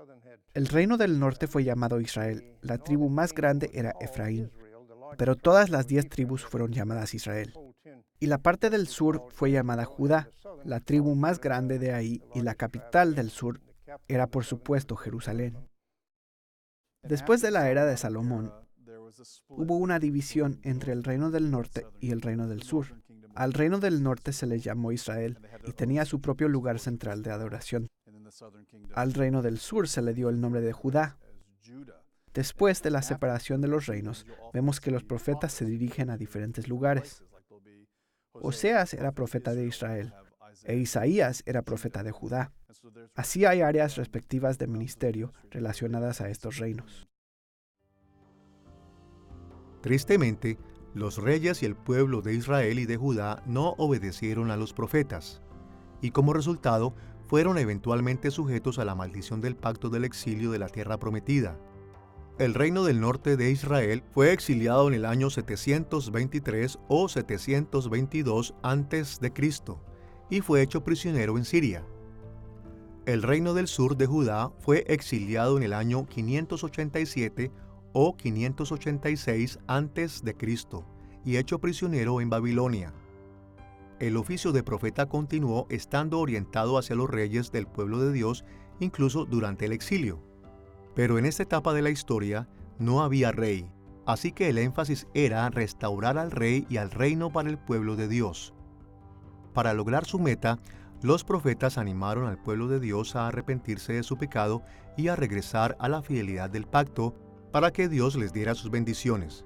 El reino del norte fue llamado Israel. La tribu más grande era Efraín. Pero todas las 10 tribus fueron llamadas Israel. Y la parte del sur fue llamada Judá, la tribu más grande de ahí, y la capital del sur era, por supuesto, Jerusalén. Después de la era de Salomón, hubo una división entre el reino del norte y el reino del sur. Al reino del norte se le llamó Israel y tenía su propio lugar central de adoración. Al reino del sur se le dio el nombre de Judá. Después de la separación de los reinos, vemos que los profetas se dirigen a diferentes lugares. Oseas era profeta de Israel, e Isaías era profeta de Judá. Así hay áreas respectivas de ministerio relacionadas a estos reinos. Tristemente, los reyes y el pueblo de Israel y de Judá no obedecieron a los profetas, y como resultado, fueron eventualmente sujetos a la maldición del pacto del exilio de la tierra prometida. El reino del norte de Israel fue exiliado en el año 723 o 722 a.C. y fue hecho prisionero en Siria. El reino del sur de Judá fue exiliado en el año 587 o 586 a.C. y hecho prisionero en Babilonia. El oficio de profeta continuó estando orientado hacia los reyes del pueblo de Dios incluso durante el exilio. Pero en esta etapa de la historia no había rey, así que el énfasis era restaurar al rey y al reino para el pueblo de Dios. Para lograr su meta, los profetas animaron al pueblo de Dios a arrepentirse de su pecado y a regresar a la fidelidad del pacto para que Dios les diera sus bendiciones.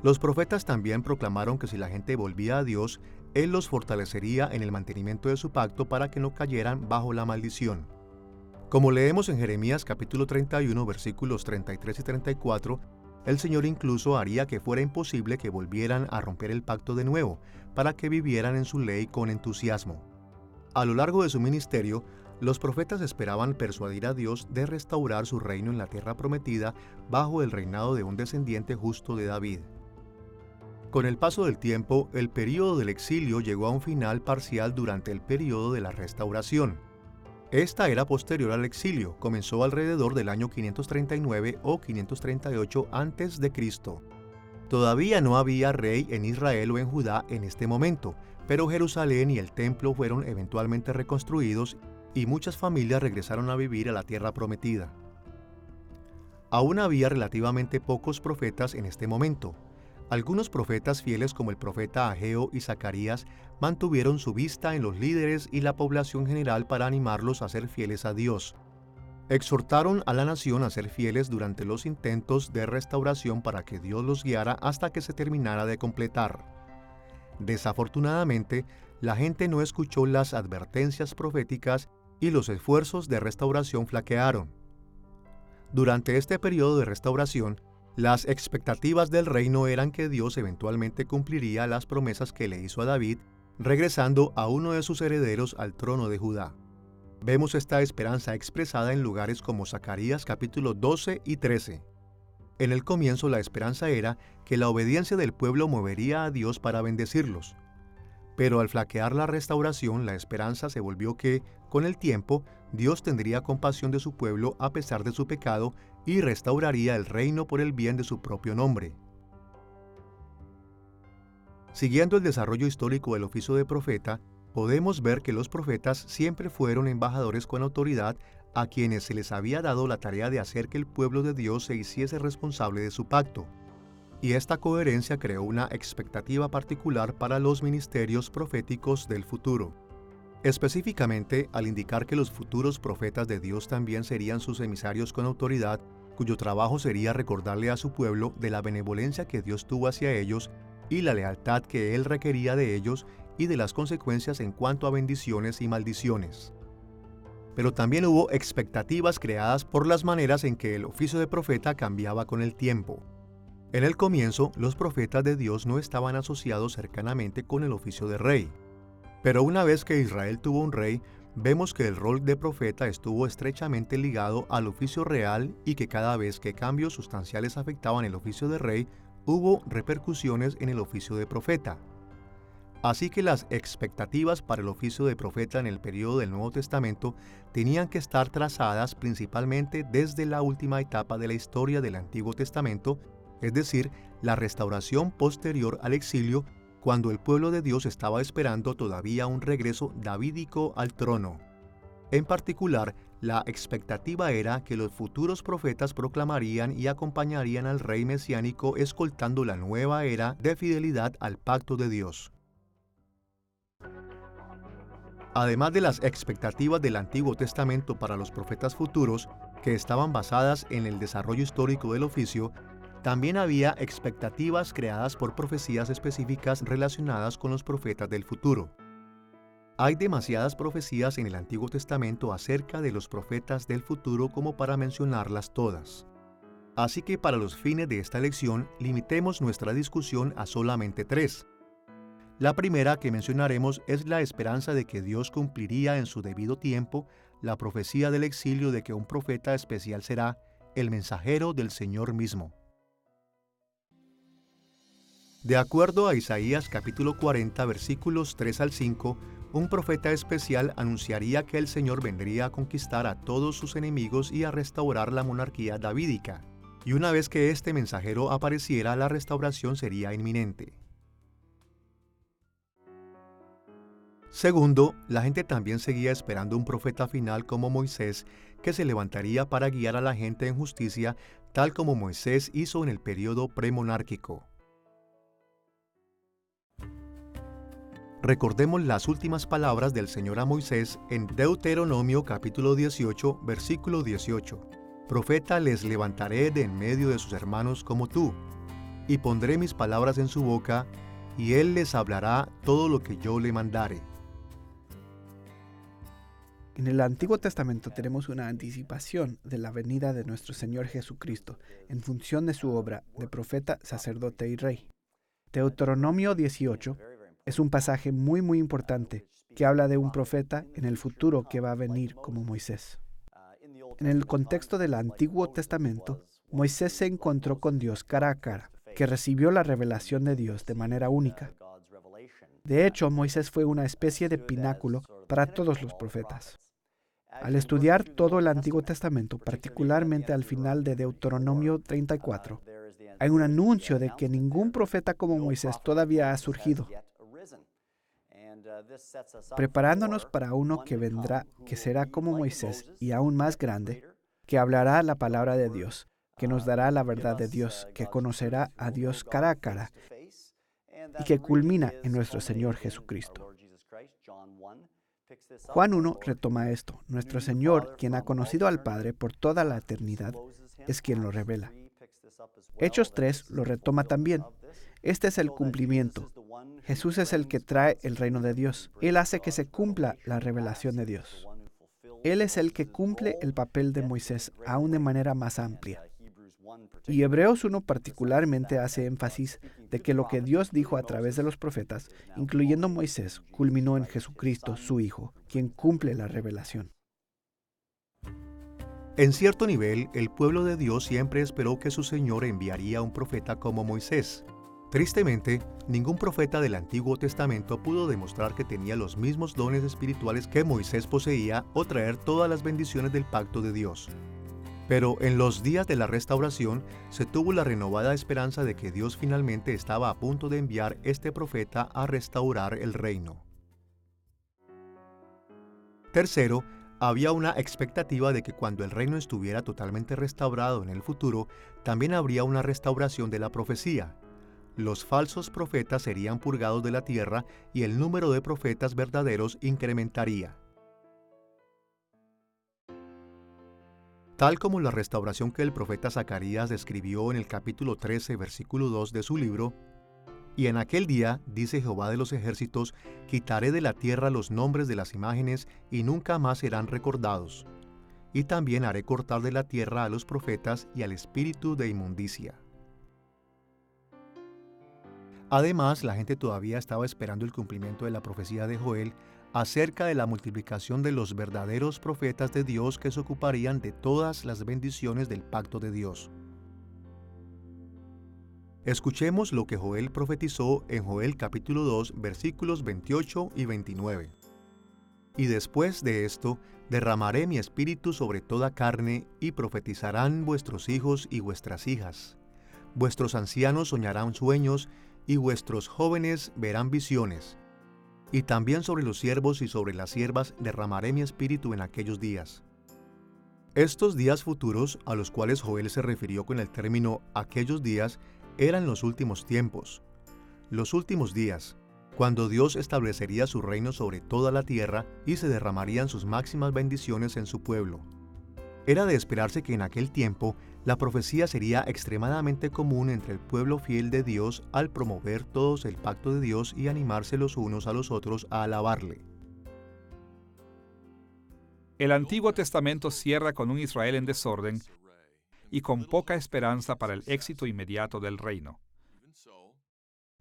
Los profetas también proclamaron que si la gente volvía a Dios, Él los fortalecería en el mantenimiento de su pacto para que no cayeran bajo la maldición. Como leemos en Jeremías capítulo 31, versículos 33 y 34, el Señor incluso haría que fuera imposible que volvieran a romper el pacto de nuevo, para que vivieran en su ley con entusiasmo. A lo largo de su ministerio, los profetas esperaban persuadir a Dios de restaurar su reino en la tierra prometida bajo el reinado de un descendiente justo de David. Con el paso del tiempo, el período del exilio llegó a un final parcial durante el período de la restauración. Esta era posterior al exilio, comenzó alrededor del año 539 o 538 a.C. Todavía no había rey en Israel o en Judá en este momento, pero Jerusalén y el templo fueron eventualmente reconstruidos y muchas familias regresaron a vivir a la tierra prometida. Aún había relativamente pocos profetas en este momento. Algunos profetas fieles como el profeta Ageo y Zacarías mantuvieron su vista en los líderes y la población general para animarlos a ser fieles a Dios. Exhortaron a la nación a ser fieles durante los intentos de restauración para que Dios los guiara hasta que se terminara de completar. Desafortunadamente, la gente no escuchó las advertencias proféticas y los esfuerzos de restauración flaquearon. Durante este periodo de restauración, las expectativas del reino eran que Dios eventualmente cumpliría las promesas que le hizo a David, regresando a uno de sus herederos al trono de Judá. Vemos esta esperanza expresada en lugares como Zacarías capítulo 12 y 13. En el comienzo la esperanza era que la obediencia del pueblo movería a Dios para bendecirlos. Pero al flaquear la restauración, la esperanza se volvió que, con el tiempo, Dios tendría compasión de su pueblo a pesar de su pecado y restauraría el reino por el bien de su propio nombre. Siguiendo el desarrollo histórico del oficio de profeta, podemos ver que los profetas siempre fueron embajadores con autoridad a quienes se les había dado la tarea de hacer que el pueblo de Dios se hiciese responsable de su pacto. Y esta coherencia creó una expectativa particular para los ministerios proféticos del futuro. Específicamente, al indicar que los futuros profetas de Dios también serían sus emisarios con autoridad, cuyo trabajo sería recordarle a su pueblo de la benevolencia que Dios tuvo hacia ellos y la lealtad que Él requería de ellos y de las consecuencias en cuanto a bendiciones y maldiciones. Pero también hubo expectativas creadas por las maneras en que el oficio de profeta cambiaba con el tiempo. En el comienzo, los profetas de Dios no estaban asociados cercanamente con el oficio de rey. Pero una vez que Israel tuvo un rey, vemos que el rol de profeta estuvo estrechamente ligado al oficio real y que cada vez que cambios sustanciales afectaban el oficio de rey, hubo repercusiones en el oficio de profeta. Así que las expectativas para el oficio de profeta en el período del Nuevo Testamento tenían que estar trazadas principalmente desde la última etapa de la historia del Antiguo Testamento, es decir, la restauración posterior al exilio, cuando el pueblo de Dios estaba esperando todavía un regreso davídico al trono. En particular, la expectativa era que los futuros profetas proclamarían y acompañarían al rey mesiánico escoltando la nueva era de fidelidad al pacto de Dios. Además de las expectativas del Antiguo Testamento para los profetas futuros, que estaban basadas en el desarrollo histórico del oficio, también había expectativas creadas por profecías específicas relacionadas con los profetas del futuro. Hay demasiadas profecías en el Antiguo Testamento acerca de los profetas del futuro como para mencionarlas todas. Así que para los fines de esta lección, limitemos nuestra discusión a solamente 3. La primera que mencionaremos es la esperanza de que Dios cumpliría en su debido tiempo la profecía del exilio de que un profeta especial será el mensajero del Señor mismo. De acuerdo a Isaías capítulo 40 versículos 3 al 5, un profeta especial anunciaría que el Señor vendría a conquistar a todos sus enemigos y a restaurar la monarquía davídica. Y una vez que este mensajero apareciera, la restauración sería inminente. Segundo, la gente también seguía esperando un profeta final como Moisés, que se levantaría para guiar a la gente en justicia, tal como Moisés hizo en el período premonárquico. Recordemos las últimas palabras del Señor a Moisés en Deuteronomio capítulo 18, versículo 18. Profeta les levantaré de en medio de sus hermanos como tú, y pondré mis palabras en su boca, y él les hablará todo lo que yo le mandare. En el Antiguo Testamento tenemos una anticipación de la venida de nuestro Señor Jesucristo en función de su obra de profeta, sacerdote y rey. Deuteronomio 18 es un pasaje muy importante que habla de un profeta en el futuro que va a venir como Moisés. En el contexto del Antiguo Testamento, Moisés se encontró con Dios cara a cara, que recibió la revelación de Dios de manera única. De hecho, Moisés fue una especie de pináculo para todos los profetas. Al estudiar todo el Antiguo Testamento, particularmente al final de Deuteronomio 34, hay un anuncio de que ningún profeta como Moisés todavía ha surgido. preparándonos para uno que vendrá, que será como Moisés y aún más grande, que hablará la palabra de Dios, que nos dará la verdad de Dios, que conocerá a Dios cara a cara y que culmina en nuestro Señor Jesucristo. Juan 1 retoma esto. Nuestro Señor, quien ha conocido al Padre por toda la eternidad, es quien lo revela. Hechos 3 lo retoma también. Este es el cumplimiento. Jesús es el que trae el reino de Dios. Él hace que se cumpla la revelación de Dios. Él es el que cumple el papel de Moisés, aún de manera más amplia. Y Hebreos 1 particularmente hace énfasis de que lo que Dios dijo a través de los profetas, incluyendo Moisés, culminó en Jesucristo, su Hijo, quien cumple la revelación. En cierto nivel, el pueblo de Dios siempre esperó que su Señor enviaría un profeta como Moisés. Tristemente, ningún profeta del Antiguo Testamento pudo demostrar que tenía los mismos dones espirituales que Moisés poseía o traer todas las bendiciones del pacto de Dios. Pero en los días de la restauración se tuvo la renovada esperanza de que Dios finalmente estaba a punto de enviar este profeta a restaurar el reino. Tercero, había una expectativa de que cuando el reino estuviera totalmente restaurado en el futuro, también habría una restauración de la profecía. Los falsos profetas serían purgados de la tierra y el número de profetas verdaderos incrementaría. Tal como la restauración que el profeta Zacarías describió en el capítulo 13, versículo 2 de su libro, y en aquel día, dice Jehová de los ejércitos, quitaré de la tierra los nombres de las imágenes y nunca más serán recordados. Y también haré cortar de la tierra a los profetas y al espíritu de inmundicia. Además, la gente todavía estaba esperando el cumplimiento de la profecía de Joel acerca de la multiplicación de los verdaderos profetas de Dios que se ocuparían de todas las bendiciones del pacto de Dios. Escuchemos lo que Joel profetizó en Joel capítulo 2, versículos 28 y 29. Y después de esto, derramaré mi espíritu sobre toda carne, y profetizarán vuestros hijos y vuestras hijas. Vuestros ancianos soñarán sueños, y vuestros jóvenes verán visiones. Y también sobre los siervos y sobre las siervas derramaré mi espíritu en aquellos días. Estos días futuros, a los cuales Joel se refirió con el término aquellos días, eran los últimos tiempos. Los últimos días, cuando Dios establecería su reino sobre toda la tierra y se derramarían sus máximas bendiciones en su pueblo. Era de esperarse que en aquel tiempo la profecía sería extremadamente común entre el pueblo fiel de Dios al promover todos el pacto de Dios y animarse los unos a los otros a alabarle. El Antiguo Testamento cierra con un Israel en desorden y con poca esperanza para el éxito inmediato del reino.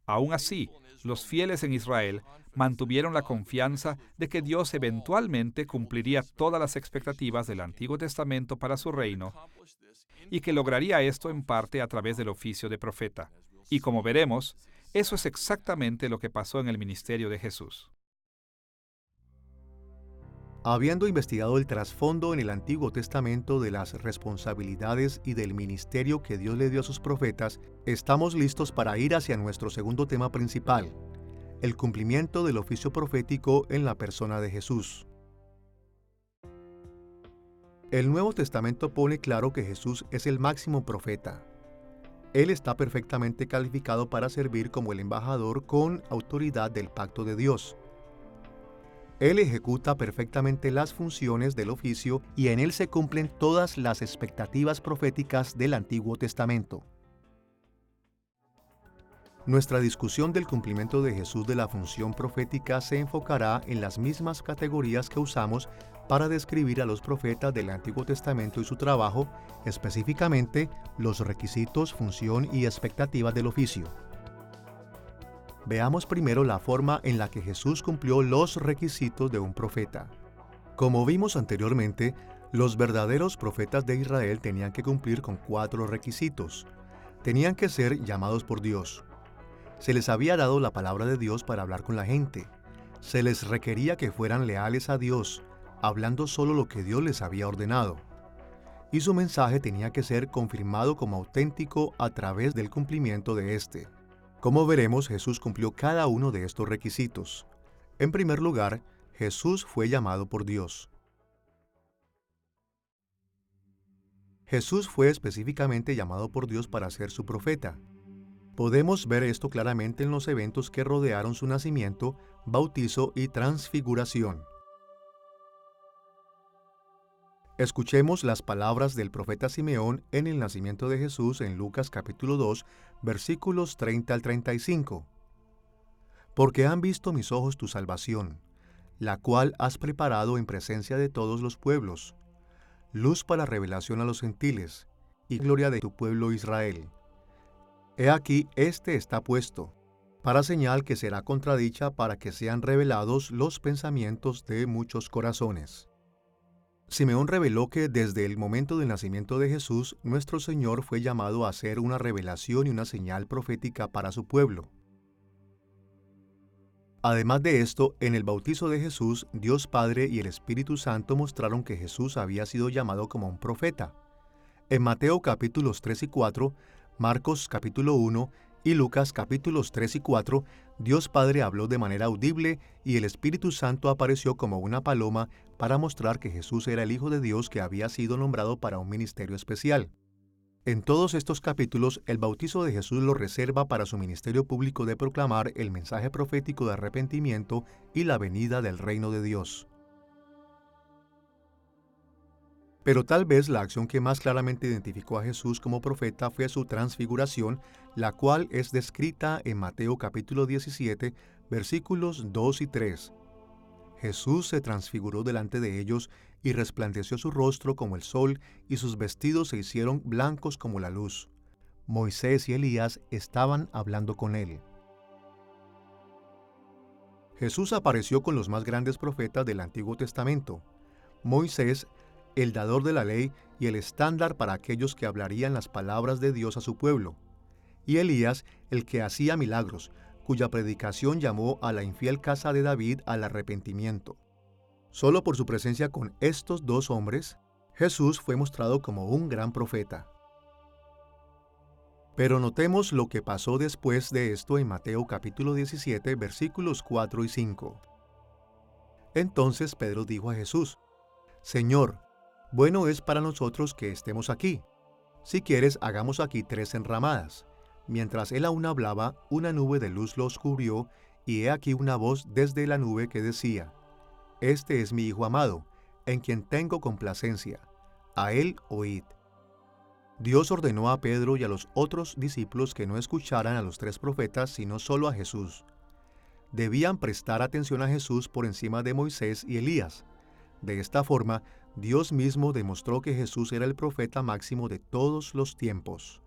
Aún así, los fieles en Israel mantuvieron la confianza de que Dios eventualmente cumpliría todas las expectativas del Antiguo Testamento para su reino y que lograría esto en parte a través del oficio de profeta. Y como veremos, eso es exactamente lo que pasó en el ministerio de Jesús. Habiendo investigado el trasfondo en el Antiguo Testamento de las responsabilidades y del ministerio que Dios le dio a sus profetas, estamos listos para ir hacia nuestro segundo tema principal, el cumplimiento del oficio profético en la persona de Jesús. El Nuevo Testamento pone claro que Jesús es el máximo profeta. Él está perfectamente calificado para servir como el embajador con autoridad del pacto de Dios. Él ejecuta perfectamente las funciones del oficio y en él se cumplen todas las expectativas proféticas del Antiguo Testamento. Nuestra discusión del cumplimiento de Jesús de la función profética se enfocará en las mismas categorías que usamos para describir a los profetas del Antiguo Testamento y su trabajo, específicamente los requisitos, función y expectativas del oficio. Veamos primero la forma en la que Jesús cumplió los requisitos de un profeta. Como vimos anteriormente, los verdaderos profetas de Israel tenían que cumplir con 4 requisitos. Tenían que ser llamados por Dios. Se les había dado la palabra de Dios para hablar con la gente. Se les requería que fueran leales a Dios, hablando solo lo que Dios les había ordenado. Y su mensaje tenía que ser confirmado como auténtico a través del cumplimiento de éste. Como veremos, Jesús cumplió cada uno de estos requisitos. En primer lugar, Jesús fue llamado por Dios. Jesús fue específicamente llamado por Dios para ser su profeta. Podemos ver esto claramente en los eventos que rodearon su nacimiento, bautizo y transfiguración. Escuchemos las palabras del profeta Simeón en el nacimiento de Jesús en Lucas capítulo 2, versículos 30 al 35. Porque han visto mis ojos tu salvación, la cual has preparado en presencia de todos los pueblos, luz para revelación a los gentiles, y gloria de tu pueblo Israel. He aquí, este está puesto, para señal que será contradicha para que sean revelados los pensamientos de muchos corazones. Simeón reveló que desde el momento del nacimiento de Jesús, nuestro Señor fue llamado a hacer una revelación y una señal profética para su pueblo. Además de esto, en el bautizo de Jesús, Dios Padre y el Espíritu Santo mostraron que Jesús había sido llamado como un profeta. En Mateo capítulos 3 y 4, Marcos capítulo 1 y Lucas capítulos 3 y 4, Dios Padre habló de manera audible y el Espíritu Santo apareció como una paloma para mostrar que Jesús era el Hijo de Dios que había sido nombrado para un ministerio especial. En todos estos capítulos, el bautizo de Jesús lo reserva para su ministerio público de proclamar el mensaje profético de arrepentimiento y la venida del reino de Dios. Pero tal vez la acción que más claramente identificó a Jesús como profeta fue su transfiguración, la cual es descrita en Mateo capítulo 17, versículos 2 y 3. Jesús se transfiguró delante de ellos y resplandeció su rostro como el sol y sus vestidos se hicieron blancos como la luz. Moisés y Elías estaban hablando con él. Jesús apareció con los más grandes profetas del Antiguo Testamento. Moisés, el dador de la ley y el estándar para aquellos que hablarían las palabras de Dios a su pueblo. Y Elías, el que hacía milagros, cuya predicación llamó a la infiel casa de David al arrepentimiento. Solo por su presencia con estos dos hombres, Jesús fue mostrado como un gran profeta. Pero notemos lo que pasó después de esto en Mateo capítulo 17, versículos 4 y 5. Entonces Pedro dijo a Jesús: Señor, bueno es para nosotros que estemos aquí. Si quieres, hagamos aquí 3 enramadas. Mientras él aún hablaba, una nube de luz los cubrió, y he aquí una voz desde la nube que decía: Este es mi Hijo amado, en quien tengo complacencia. A él oíd. Dios ordenó a Pedro y a los otros discípulos que no escucharan a los 3 profetas, sino solo a Jesús. Debían prestar atención a Jesús por encima de Moisés y Elías. De esta forma, Dios mismo demostró que Jesús era el profeta máximo de todos los tiempos.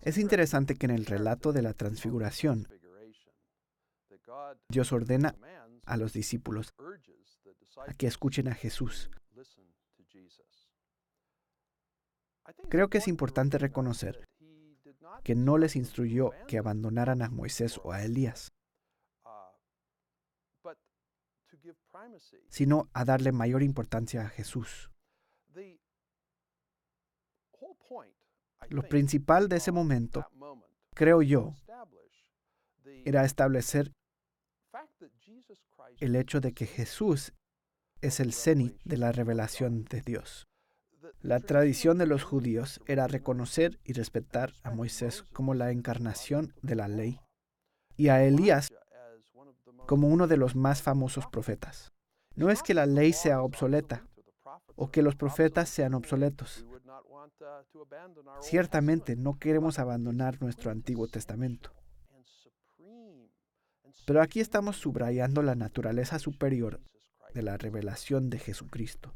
Es interesante que en el relato de la transfiguración, Dios ordena a los discípulos a que escuchen a Jesús. Creo que es importante reconocer que no les instruyó que abandonaran a Moisés o a Elías, sino a darle mayor importancia a Jesús. Lo principal de ese momento, creo yo, era establecer el hecho de que Jesús es el cenit de la revelación de Dios. La tradición de los judíos era reconocer y respetar a Moisés como la encarnación de la ley y a Elías como uno de los más famosos profetas. No es que la ley sea obsoleta o que los profetas sean obsoletos. Ciertamente no queremos abandonar nuestro Antiguo Testamento. Pero aquí estamos subrayando la naturaleza superior de la revelación de Jesucristo.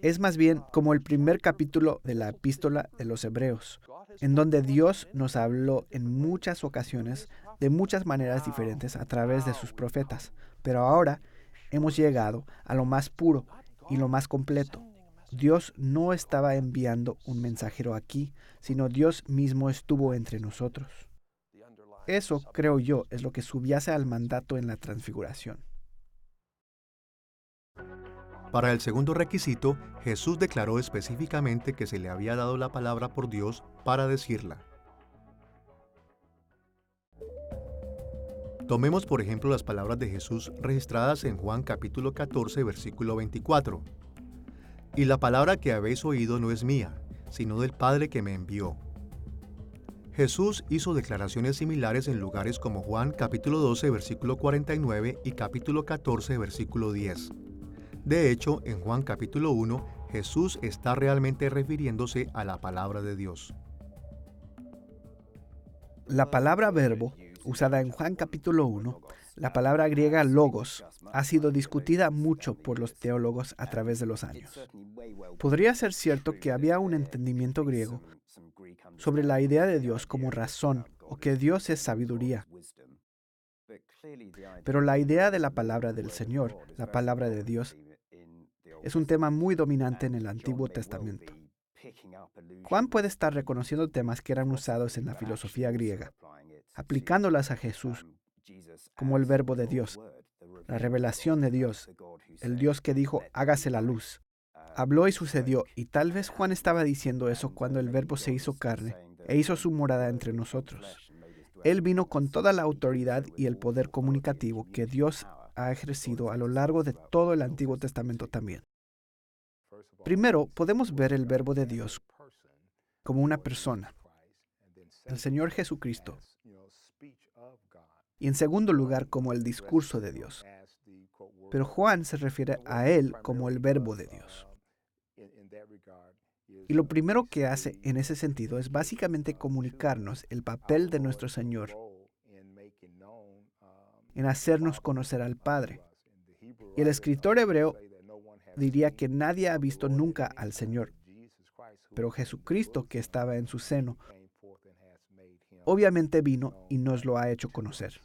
Es más bien como el primer capítulo de la Epístola de los Hebreos, en donde Dios nos habló en muchas ocasiones, de muchas maneras diferentes a través de sus profetas. Pero ahora hemos llegado a lo más puro y lo más completo. Dios no estaba enviando un mensajero aquí, sino Dios mismo estuvo entre nosotros. Eso, creo yo, es lo que subyace al mandato en la transfiguración. Para el segundo requisito, Jesús declaró específicamente que se le había dado la palabra por Dios para decirla. Tomemos por ejemplo las palabras de Jesús registradas en Juan capítulo 14, versículo 24. Y la palabra que habéis oído no es mía, sino del Padre que me envió. Jesús hizo declaraciones similares en lugares como Juan capítulo 12, versículo 49 y capítulo 14, versículo 10. De hecho, en Juan capítulo 1, Jesús está realmente refiriéndose a la palabra de Dios. La palabra verbo, usada en Juan capítulo 1, la palabra griega logos, ha sido discutida mucho por los teólogos a través de los años. Podría ser cierto que había un entendimiento griego sobre la idea de Dios como razón o que Dios es sabiduría. Pero la idea de la palabra del Señor, la palabra de Dios, es un tema muy dominante en el Antiguo Testamento. Juan puede estar reconociendo temas que eran usados en la filosofía griega, aplicándolas a Jesús como el verbo de Dios, la revelación de Dios, el Dios que dijo, hágase la luz. Habló y sucedió, y tal vez Juan estaba diciendo eso cuando el verbo se hizo carne e hizo su morada entre nosotros. Él vino con toda la autoridad y el poder comunicativo que Dios ha ejercido a lo largo de todo el Antiguo Testamento también. Primero, podemos ver el verbo de Dios como una persona, el Señor Jesucristo. Y en segundo lugar, como el discurso de Dios. Pero Juan se refiere a Él como el verbo de Dios. Y lo primero que hace en ese sentido es básicamente comunicarnos el papel de nuestro Señor en hacernos conocer al Padre. Y el escritor hebreo diría que nadie ha visto nunca al Señor, pero Jesucristo, que estaba en su seno, obviamente vino y nos lo ha hecho conocer.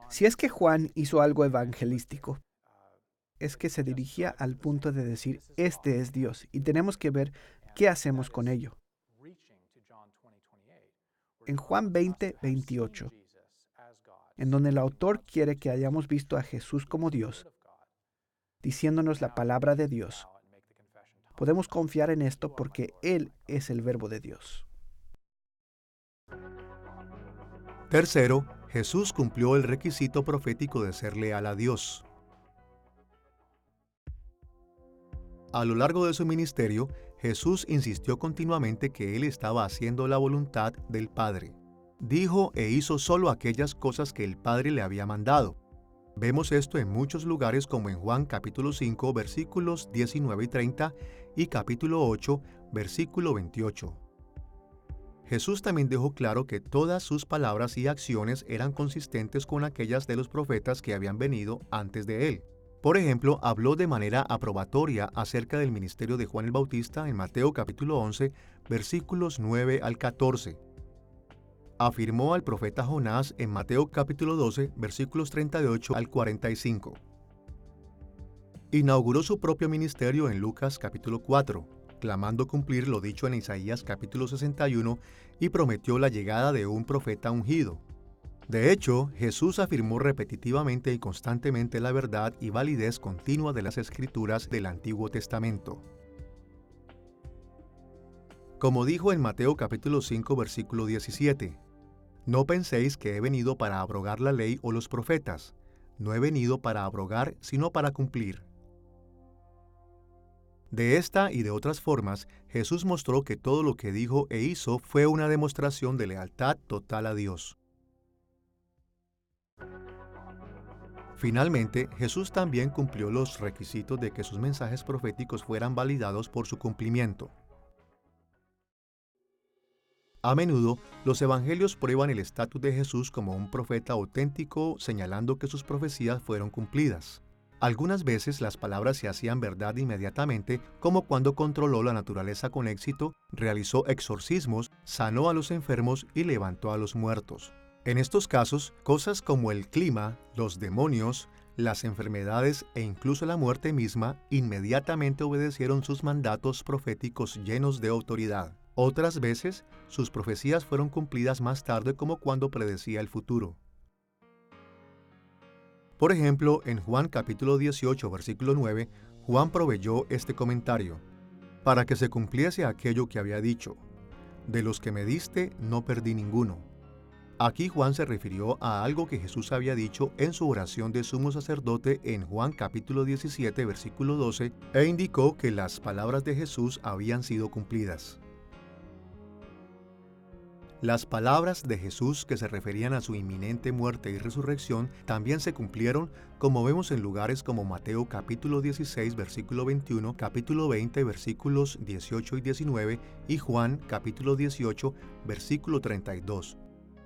Si es que Juan hizo algo evangelístico, es que se dirigía al punto de decir, este es Dios, y tenemos que ver qué hacemos con ello. En Juan 20, 28, en donde el autor quiere que hayamos visto a Jesús como Dios, diciéndonos la palabra de Dios, podemos confiar en esto porque Él es el verbo de Dios. Tercero, Jesús cumplió el requisito profético de ser leal a Dios. A lo largo de su ministerio, Jesús insistió continuamente que Él estaba haciendo la voluntad del Padre. Dijo e hizo solo aquellas cosas que el Padre le había mandado. Vemos esto en muchos lugares como en Juan capítulo 5, versículos 19 y 30 y capítulo 8, versículo 28. Jesús también dejó claro que todas sus palabras y acciones eran consistentes con aquellas de los profetas que habían venido antes de él. Por ejemplo, habló de manera aprobatoria acerca del ministerio de Juan el Bautista en Mateo capítulo 11, versículos 9 al 14. Afirmó al profeta Jonás en Mateo capítulo 12, versículos 38 al 45. Inauguró su propio ministerio en Lucas capítulo 4, clamando cumplir lo dicho en Isaías capítulo 61 y prometió la llegada de un profeta ungido. De hecho, Jesús afirmó repetitivamente y constantemente la verdad y validez continua de las Escrituras del Antiguo Testamento. Como dijo en Mateo capítulo 5, versículo 17, «No penséis que he venido para abrogar la ley o los profetas. No he venido para abrogar, sino para cumplir». De esta y de otras formas, Jesús mostró que todo lo que dijo e hizo fue una demostración de lealtad total a Dios. Finalmente, Jesús también cumplió los requisitos de que sus mensajes proféticos fueran validados por su cumplimiento. A menudo, los evangelios prueban el estatus de Jesús como un profeta auténtico, señalando que sus profecías fueron cumplidas. Algunas veces las palabras se hacían verdad inmediatamente, como cuando controló la naturaleza con éxito, realizó exorcismos, sanó a los enfermos y levantó a los muertos. En estos casos, cosas como el clima, los demonios, las enfermedades e incluso la muerte misma inmediatamente obedecieron sus mandatos proféticos llenos de autoridad. Otras veces, sus profecías fueron cumplidas más tarde, como cuando predecía el futuro. Por ejemplo, en Juan capítulo 18, versículo 9, Juan proveyó este comentario: «Para que se cumpliese aquello que había dicho, de los que me diste no perdí ninguno, Aquí Juan se refirió a algo que Jesús había dicho en su oración de sumo sacerdote en Juan capítulo 17, versículo 12, e indicó que las palabras de Jesús habían sido cumplidas. Las palabras de Jesús que se referían a su inminente muerte y resurrección también se cumplieron, como vemos en lugares como Mateo capítulo 16, versículo 21, capítulo 20, versículos 18 y 19, y Juan capítulo 18, versículo 32.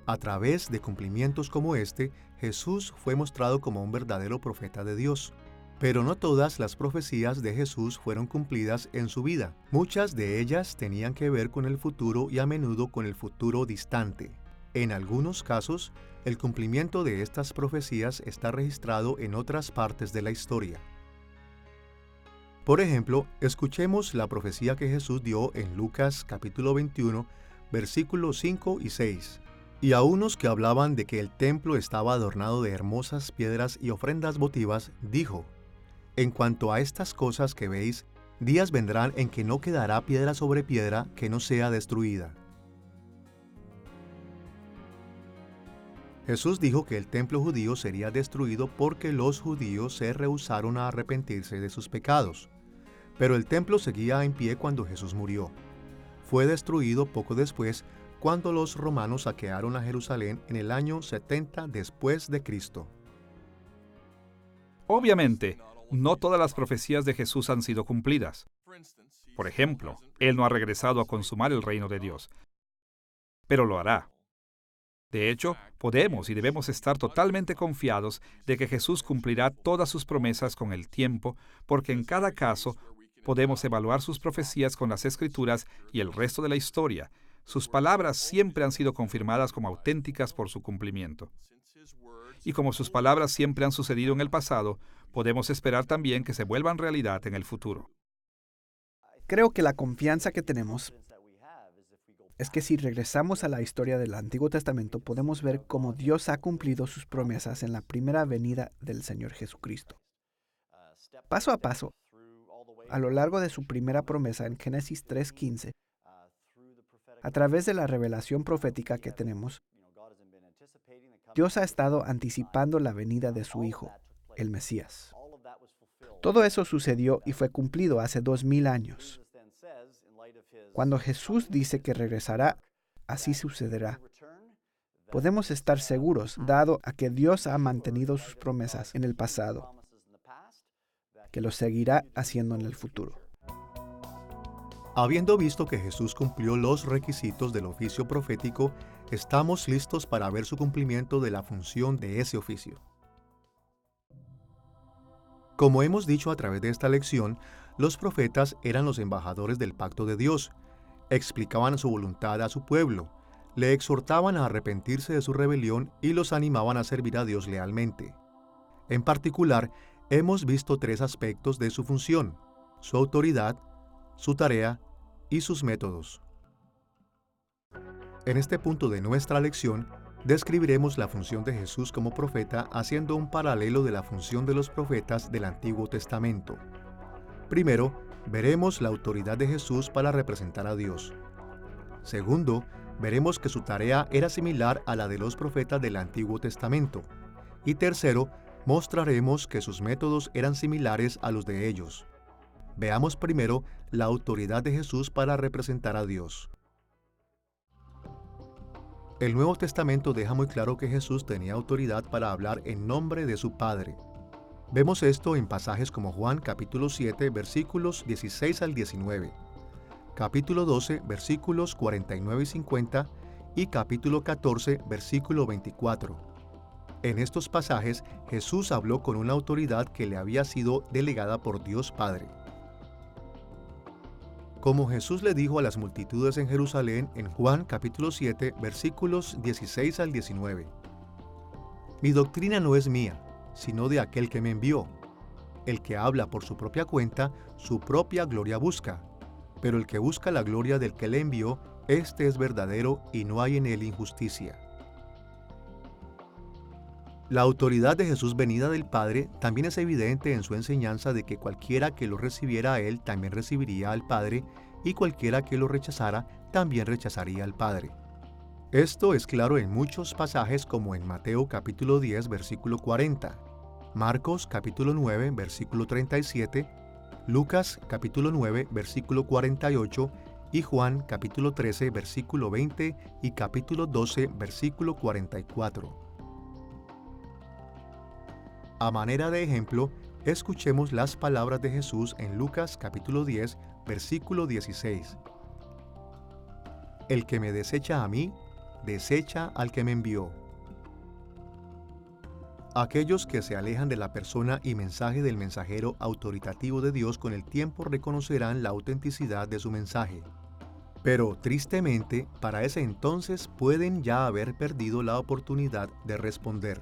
A través de cumplimientos como este, Jesús fue mostrado como un verdadero profeta de Dios. Pero no todas las profecías de Jesús fueron cumplidas en su vida. Muchas de ellas tenían que ver con el futuro y a menudo con el futuro distante. En algunos casos, el cumplimiento de estas profecías está registrado en otras partes de la historia. Por ejemplo, escuchemos la profecía que Jesús dio en Lucas capítulo 21, versículos 5 y 6. Y a unos que hablaban de que el templo estaba adornado de hermosas piedras y ofrendas votivas, dijo: En cuanto a estas cosas que veis, días vendrán en que no quedará piedra sobre piedra que no sea destruida. Jesús dijo que el templo judío sería destruido porque los judíos se rehúsaron a arrepentirse de sus pecados. Pero el templo seguía en pie cuando Jesús murió. Fue destruido poco después, cuando los romanos saquearon a Jerusalén en el año 70 después de Cristo. Obviamente, no todas las profecías de Jesús han sido cumplidas. Por ejemplo, Él no ha regresado a consumar el reino de Dios, pero lo hará. De hecho, podemos y debemos estar totalmente confiados de que Jesús cumplirá todas sus promesas con el tiempo, porque en cada caso podemos evaluar sus profecías con las Escrituras y el resto de la historia. Sus palabras siempre han sido confirmadas como auténticas por su cumplimiento. Y como sus palabras siempre han sucedido en el pasado, podemos esperar también que se vuelvan realidad en el futuro. Creo que la confianza que tenemos es que si regresamos a la historia del Antiguo Testamento, podemos ver cómo Dios ha cumplido sus promesas en la primera venida del Señor Jesucristo. Paso a paso, a lo largo de su primera promesa en Génesis 3:15, a través de la revelación profética que tenemos, Dios ha estado anticipando la venida de su Hijo, el Mesías. Todo eso sucedió y fue cumplido hace 2000 años. Cuando Jesús dice que regresará, así sucederá. Podemos estar seguros, dado a que Dios ha mantenido sus promesas en el pasado, que lo seguirá haciendo en el futuro. Habiendo visto que Jesús cumplió los requisitos del oficio profético, estamos listos para ver su cumplimiento de la función de ese oficio. Como hemos dicho a través de esta lección, los profetas eran los embajadores del pacto de Dios, explicaban su voluntad a su pueblo, le exhortaban a arrepentirse de su rebelión y los animaban a servir a Dios lealmente. En particular, hemos visto tres aspectos de su función: su autoridad, su tarea y sus métodos. En este punto de nuestra lección, describiremos la función de Jesús como profeta haciendo un paralelo de la función de los profetas del Antiguo Testamento. Primero, veremos la autoridad de Jesús para representar a Dios. Segundo, veremos que su tarea era similar a la de los profetas del Antiguo Testamento. Y tercero, mostraremos que sus métodos eran similares a los de ellos. Veamos primero la autoridad de Jesús para representar a Dios. El Nuevo Testamento deja muy claro que Jesús tenía autoridad para hablar en nombre de su Padre. Vemos esto en pasajes como Juan capítulo 7, versículos 16 al 19, capítulo 12, versículos 49 y 50, y capítulo 14, versículo 24. En estos pasajes, Jesús habló con una autoridad que le había sido delegada por Dios Padre. Como Jesús le dijo a las multitudes en Jerusalén en Juan capítulo 7, versículos 16 al 19. Mi doctrina no es mía, sino de aquel que me envió. El que habla por su propia cuenta, su propia gloria busca. Pero el que busca la gloria del que le envió, éste es verdadero y no hay en él injusticia. La autoridad de Jesús venida del Padre también es evidente en su enseñanza de que cualquiera que lo recibiera a Él también recibiría al Padre, y cualquiera que lo rechazara también rechazaría al Padre. Esto es claro en muchos pasajes como en Mateo capítulo 10, versículo 40, Marcos capítulo 9, versículo 37, Lucas capítulo 9, versículo 48 y Juan capítulo 13, versículo 20 y capítulo 12, versículo 44. A manera de ejemplo, escuchemos las palabras de Jesús en Lucas capítulo 10, versículo 16. El que me desecha a mí, desecha al que me envió. Aquellos que se alejan de la persona y mensaje del mensajero autoritativo de Dios con el tiempo reconocerán la autenticidad de su mensaje. Pero, tristemente, para ese entonces pueden ya haber perdido la oportunidad de responder.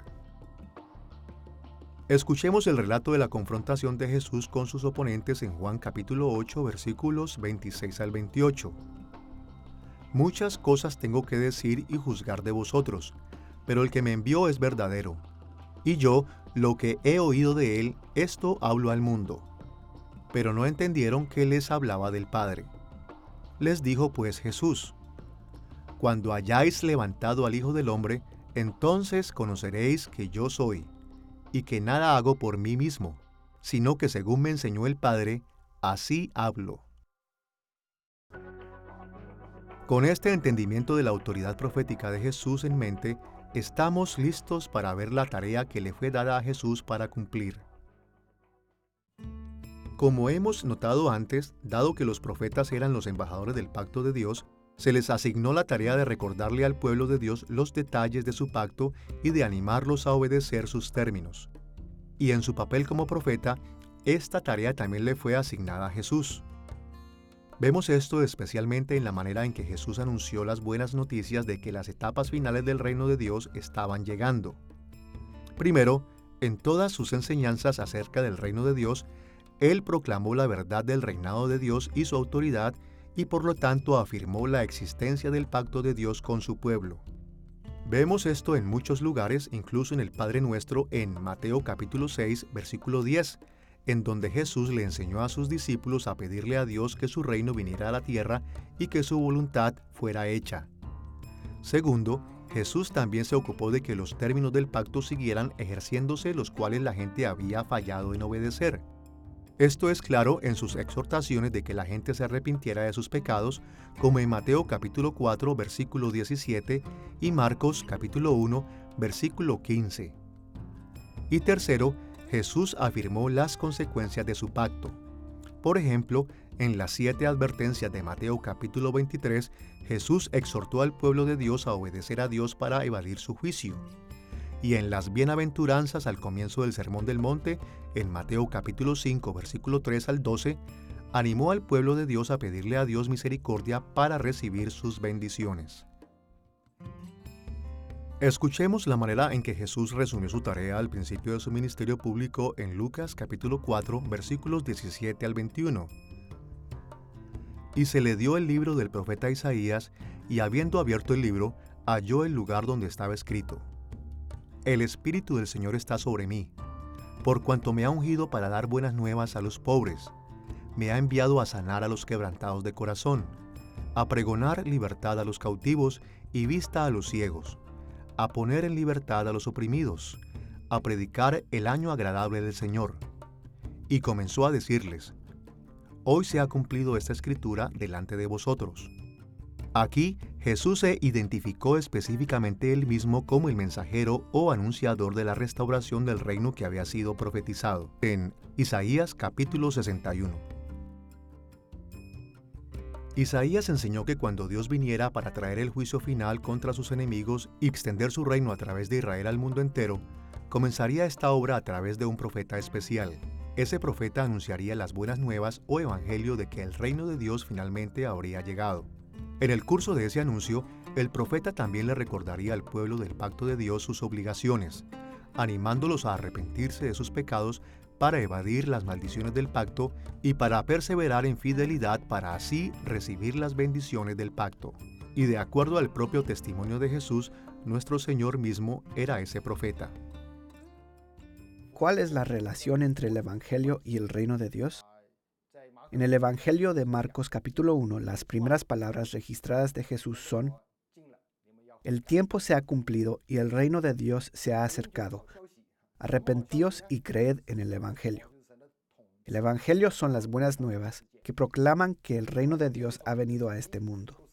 Escuchemos el relato de la confrontación de Jesús con sus oponentes en Juan capítulo 8, versículos 26 al 28. Muchas cosas tengo que decir y juzgar de vosotros, pero el que me envió es verdadero. Y yo, lo que he oído de él, esto hablo al mundo. Pero no entendieron que les hablaba del Padre. Les dijo pues Jesús: Cuando hayáis levantado al Hijo del Hombre, entonces conoceréis que yo soy, y que nada hago por mí mismo, sino que según me enseñó el Padre, así hablo. Con este entendimiento de la autoridad profética de Jesús en mente, estamos listos para ver la tarea que le fue dada a Jesús para cumplir. Como hemos notado antes, dado que los profetas eran los embajadores del pacto de Dios, se les asignó la tarea de recordarle al pueblo de Dios los detalles de su pacto y de animarlos a obedecer sus términos. Y en su papel como profeta, esta tarea también le fue asignada a Jesús. Vemos esto especialmente en la manera en que Jesús anunció las buenas noticias de que las etapas finales del reino de Dios estaban llegando. Primero, en todas sus enseñanzas acerca del reino de Dios, Él proclamó la verdad del reinado de Dios y su autoridad, y por lo tanto afirmó la existencia del pacto de Dios con su pueblo. Vemos esto en muchos lugares, incluso en el Padre Nuestro en Mateo capítulo 6, versículo 10, en donde Jesús le enseñó a sus discípulos a pedirle a Dios que su reino viniera a la tierra y que su voluntad fuera hecha. Segundo, Jesús también se ocupó de que los términos del pacto siguieran ejerciéndose, los cuales la gente había fallado en obedecer. Esto es claro en sus exhortaciones de que la gente se arrepintiera de sus pecados, como en Mateo capítulo 4, versículo 17 y Marcos capítulo 1, versículo 15. Y tercero, Jesús afirmó las consecuencias de su pacto. Por ejemplo, en las 7 advertencias de Mateo capítulo 23, Jesús exhortó al pueblo de Dios a obedecer a Dios para evadir su juicio. Y en las bienaventuranzas al comienzo del Sermón del Monte, en Mateo capítulo 5, versículo 3 al 12, animó al pueblo de Dios a pedirle a Dios misericordia para recibir sus bendiciones. Escuchemos la manera en que Jesús resumió su tarea al principio de su ministerio público en Lucas capítulo 4, versículos 17 al 21. Y se le dio el libro del profeta Isaías, y habiendo abierto el libro, halló el lugar donde estaba escrito: El Espíritu del Señor está sobre mí, por cuanto me ha ungido para dar buenas nuevas a los pobres, me ha enviado a sanar a los quebrantados de corazón, a pregonar libertad a los cautivos y vista a los ciegos, a poner en libertad a los oprimidos, a predicar el año agradable del Señor. Y comenzó a decirles: Hoy se ha cumplido esta escritura delante de vosotros. Aquí Jesús se identificó específicamente él mismo como el mensajero o anunciador de la restauración del reino que había sido profetizado en Isaías capítulo 61. Isaías enseñó que cuando Dios viniera para traer el juicio final contra sus enemigos y extender su reino a través de Israel al mundo entero, comenzaría esta obra a través de un profeta especial. Ese profeta anunciaría las buenas nuevas o evangelio de que el reino de Dios finalmente habría llegado. En el curso de ese anuncio, el profeta también le recordaría al pueblo del pacto de Dios sus obligaciones, animándolos a arrepentirse de sus pecados para evadir las maldiciones del pacto y para perseverar en fidelidad para así recibir las bendiciones del pacto. Y de acuerdo al propio testimonio de Jesús, nuestro Señor mismo era ese profeta. ¿Cuál es la relación entre el Evangelio y el reino de Dios? En el Evangelio de Marcos capítulo 1, las primeras palabras registradas de Jesús son: El tiempo se ha cumplido y el reino de Dios se ha acercado. Arrepentíos y creed en el Evangelio. El Evangelio son las buenas nuevas que proclaman que el reino de Dios ha venido a este mundo.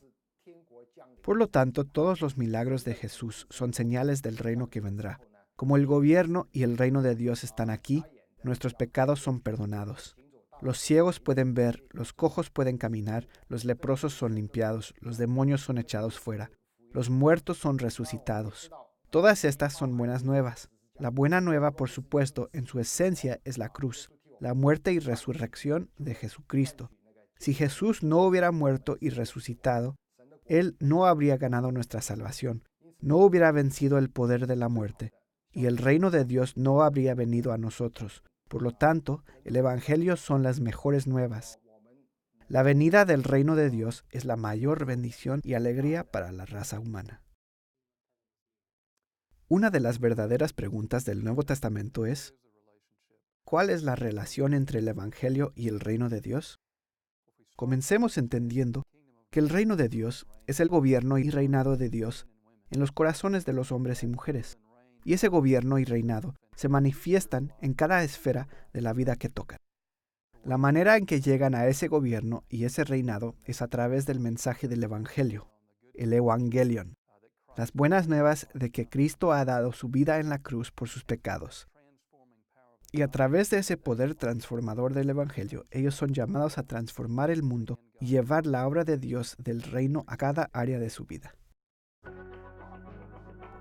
Por lo tanto, todos los milagros de Jesús son señales del reino que vendrá. Como el gobierno y el reino de Dios están aquí, nuestros pecados son perdonados. Los ciegos pueden ver, los cojos pueden caminar, los leprosos son limpiados, los demonios son echados fuera, los muertos son resucitados. Todas estas son buenas nuevas. La buena nueva, por supuesto, en su esencia es la cruz, la muerte y resurrección de Jesucristo. Si Jesús no hubiera muerto y resucitado, Él no habría ganado nuestra salvación, no hubiera vencido el poder de la muerte, y el reino de Dios no habría venido a nosotros. Por lo tanto, el Evangelio son las mejores nuevas. La venida del reino de Dios es la mayor bendición y alegría para la raza humana. Una de las verdaderas preguntas del Nuevo Testamento es: ¿cuál es la relación entre el Evangelio y el reino de Dios? Comencemos entendiendo que el reino de Dios es el gobierno y reinado de Dios en los corazones de los hombres y mujeres. Y ese gobierno y reinado se manifiestan en cada esfera de la vida que tocan. La manera en que llegan a ese gobierno y ese reinado es a través del mensaje del Evangelio, el Evangelion, las buenas nuevas de que Cristo ha dado su vida en la cruz por sus pecados. Y a través de ese poder transformador del Evangelio, ellos son llamados a transformar el mundo y llevar la obra de Dios del reino a cada área de su vida.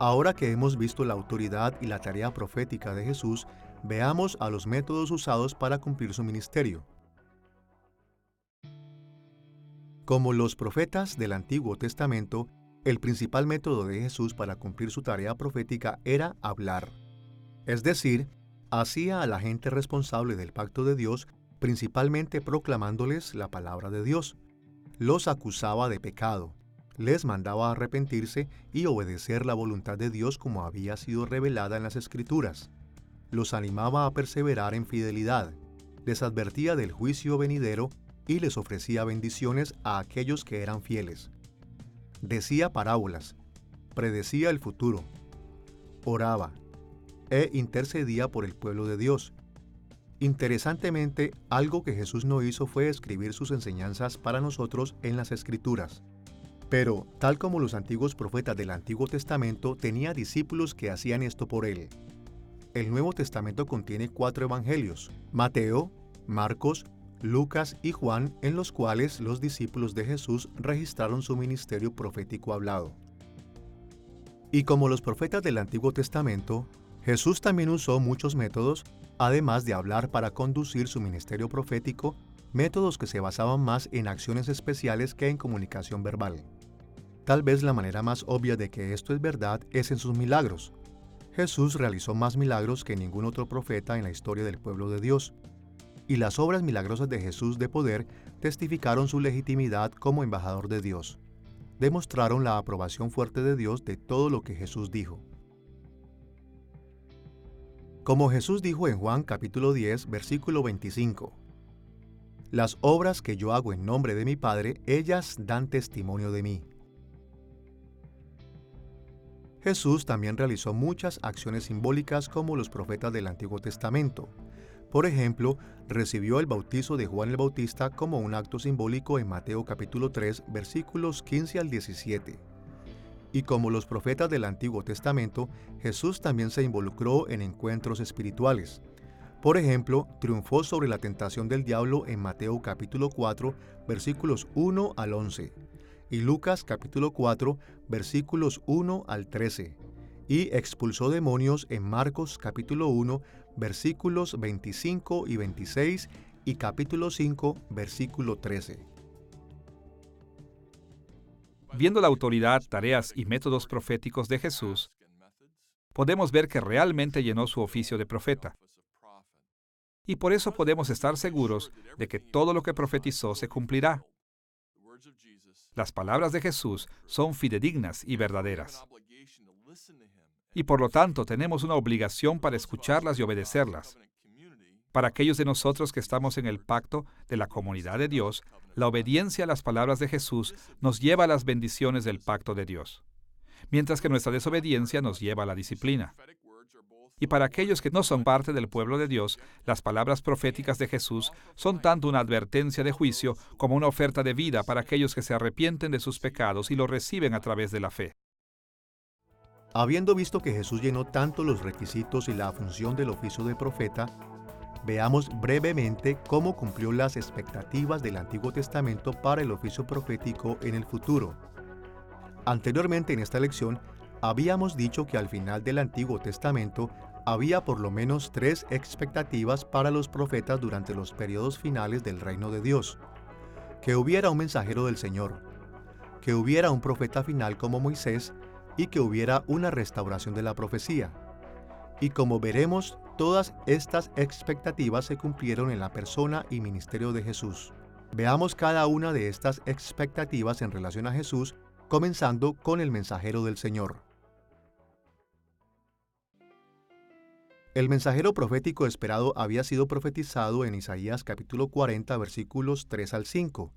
Ahora que hemos visto la autoridad y la tarea profética de Jesús, veamos a los métodos usados para cumplir su ministerio. Como los profetas del Antiguo Testamento, el principal método de Jesús para cumplir su tarea profética era hablar. Es decir, hacía a la gente responsable del pacto de Dios, principalmente proclamándoles la palabra de Dios. Los acusaba de pecado, les mandaba arrepentirse y obedecer la voluntad de Dios como había sido revelada en las Escrituras. Los animaba a perseverar en fidelidad, les advertía del juicio venidero y les ofrecía bendiciones a aquellos que eran fieles. Decía parábolas, predecía el futuro, oraba e intercedía por el pueblo de Dios. Interesantemente, algo que Jesús no hizo fue escribir sus enseñanzas para nosotros en las Escrituras. Pero, tal como los antiguos profetas del Antiguo Testamento, tenía discípulos que hacían esto por él. El Nuevo Testamento contiene 4 evangelios: Mateo, Marcos, Lucas y Juan, en los cuales los discípulos de Jesús registraron su ministerio profético hablado. Y como los profetas del Antiguo Testamento, Jesús también usó muchos métodos, además de hablar para conducir su ministerio profético, métodos que se basaban más en acciones especiales que en comunicación verbal. Tal vez la manera más obvia de que esto es verdad es en sus milagros. Jesús realizó más milagros que ningún otro profeta en la historia del pueblo de Dios, y las obras milagrosas de Jesús de poder testificaron su legitimidad como embajador de Dios. Demostraron la aprobación fuerte de Dios de todo lo que Jesús dijo. Como Jesús dijo en Juan capítulo 10, versículo 25, «Las obras que yo hago en nombre de mi Padre, ellas dan testimonio de mí». Jesús también realizó muchas acciones simbólicas como los profetas del Antiguo Testamento. Por ejemplo, recibió el bautizo de Juan el Bautista como un acto simbólico en Mateo capítulo 3, versículos 15 al 17. Y como los profetas del Antiguo Testamento, Jesús también se involucró en encuentros espirituales. Por ejemplo, triunfó sobre la tentación del diablo en Mateo capítulo 4, versículos 1 al 11, y Lucas capítulo 4, versículos 1 al 13, y expulsó demonios en Marcos capítulo 1, versículos 25 y 26, y capítulo 5, versículo 13. Viendo la autoridad, tareas y métodos proféticos de Jesús, podemos ver que realmente llenó su oficio de profeta. Y por eso podemos estar seguros de que todo lo que profetizó se cumplirá. Las palabras de Jesús son fidedignas y verdaderas. Y por lo tanto tenemos una obligación para escucharlas y obedecerlas. Para aquellos de nosotros que estamos en el pacto de la comunidad de Dios, la obediencia a las palabras de Jesús nos lleva a las bendiciones del pacto de Dios. mientras que nuestra desobediencia nos lleva a la disciplina. Y para aquellos que no son parte del pueblo de Dios, las palabras proféticas de Jesús son tanto una advertencia de juicio como una oferta de vida para aquellos que se arrepienten de sus pecados y lo reciben a través de la fe. Habiendo visto que Jesús llenó tanto los requisitos y la función del oficio de profeta, veamos brevemente cómo cumplió las expectativas del Antiguo Testamento para el oficio profético en el futuro. Anteriormente en esta lección, habíamos dicho que al final del Antiguo Testamento había por lo menos 3 expectativas para los profetas durante los periodos finales del reino de Dios. Que hubiera un mensajero del Señor, que hubiera un profeta final como Moisés y que hubiera una restauración de la profecía. Y como veremos, todas estas expectativas se cumplieron en la persona y ministerio de Jesús. Veamos cada una de estas expectativas en relación a Jesús, comenzando con el mensajero del Señor. El mensajero profético esperado había sido profetizado en Isaías capítulo 40, versículos 3 al 5,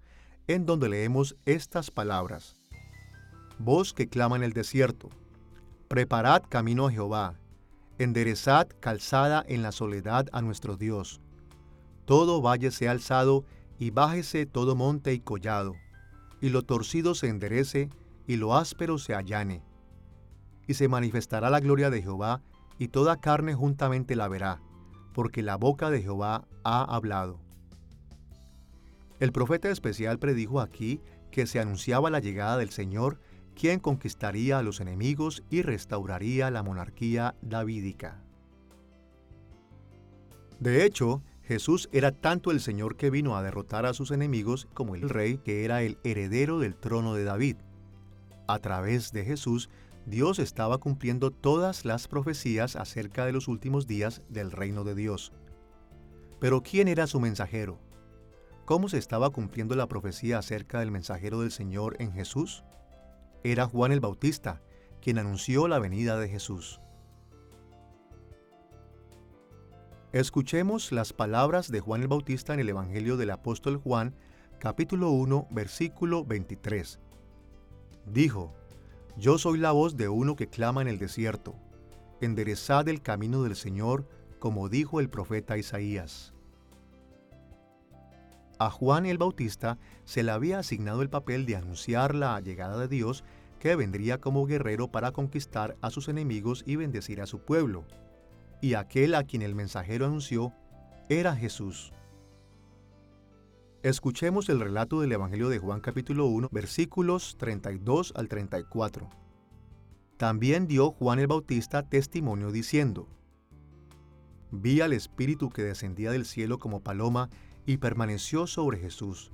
en donde leemos estas palabras. Voz que clama en el desierto, preparad camino a Jehová, enderezad calzada en la soledad a nuestro Dios. Todo valle sea alzado y bájese todo monte y collado, y lo torcido se enderece y lo áspero se allane. Y se manifestará la gloria de Jehová, y toda carne juntamente la verá, porque la boca de Jehová ha hablado. El profeta especial predijo aquí que se anunciaba la llegada del Señor, quien conquistaría a los enemigos y restauraría la monarquía davídica. De hecho, Jesús era tanto el Señor que vino a derrotar a sus enemigos como el rey que era el heredero del trono de David. A través de Jesús, Dios estaba cumpliendo todas las profecías acerca de los últimos días del reino de Dios. Pero ¿quién era su mensajero? ¿Cómo se estaba cumpliendo la profecía acerca del mensajero del Señor en Jesús? Era Juan el Bautista, quien anunció la venida de Jesús. Escuchemos las palabras de Juan el Bautista en el Evangelio del apóstol Juan, capítulo 1, versículo 23. Dijo: Yo soy la voz de uno que clama en el desierto, enderezad el camino del Señor, como dijo el profeta Isaías. A Juan el Bautista se le había asignado el papel de anunciar la llegada de Dios, que vendría como guerrero para conquistar a sus enemigos y bendecir a su pueblo. Y aquel a quien el mensajero anunció era Jesús. Escuchemos el relato del Evangelio de Juan capítulo 1, versículos 32 al 34. También dio Juan el Bautista testimonio diciendo: Vi al Espíritu que descendía del cielo como paloma y permaneció sobre Jesús.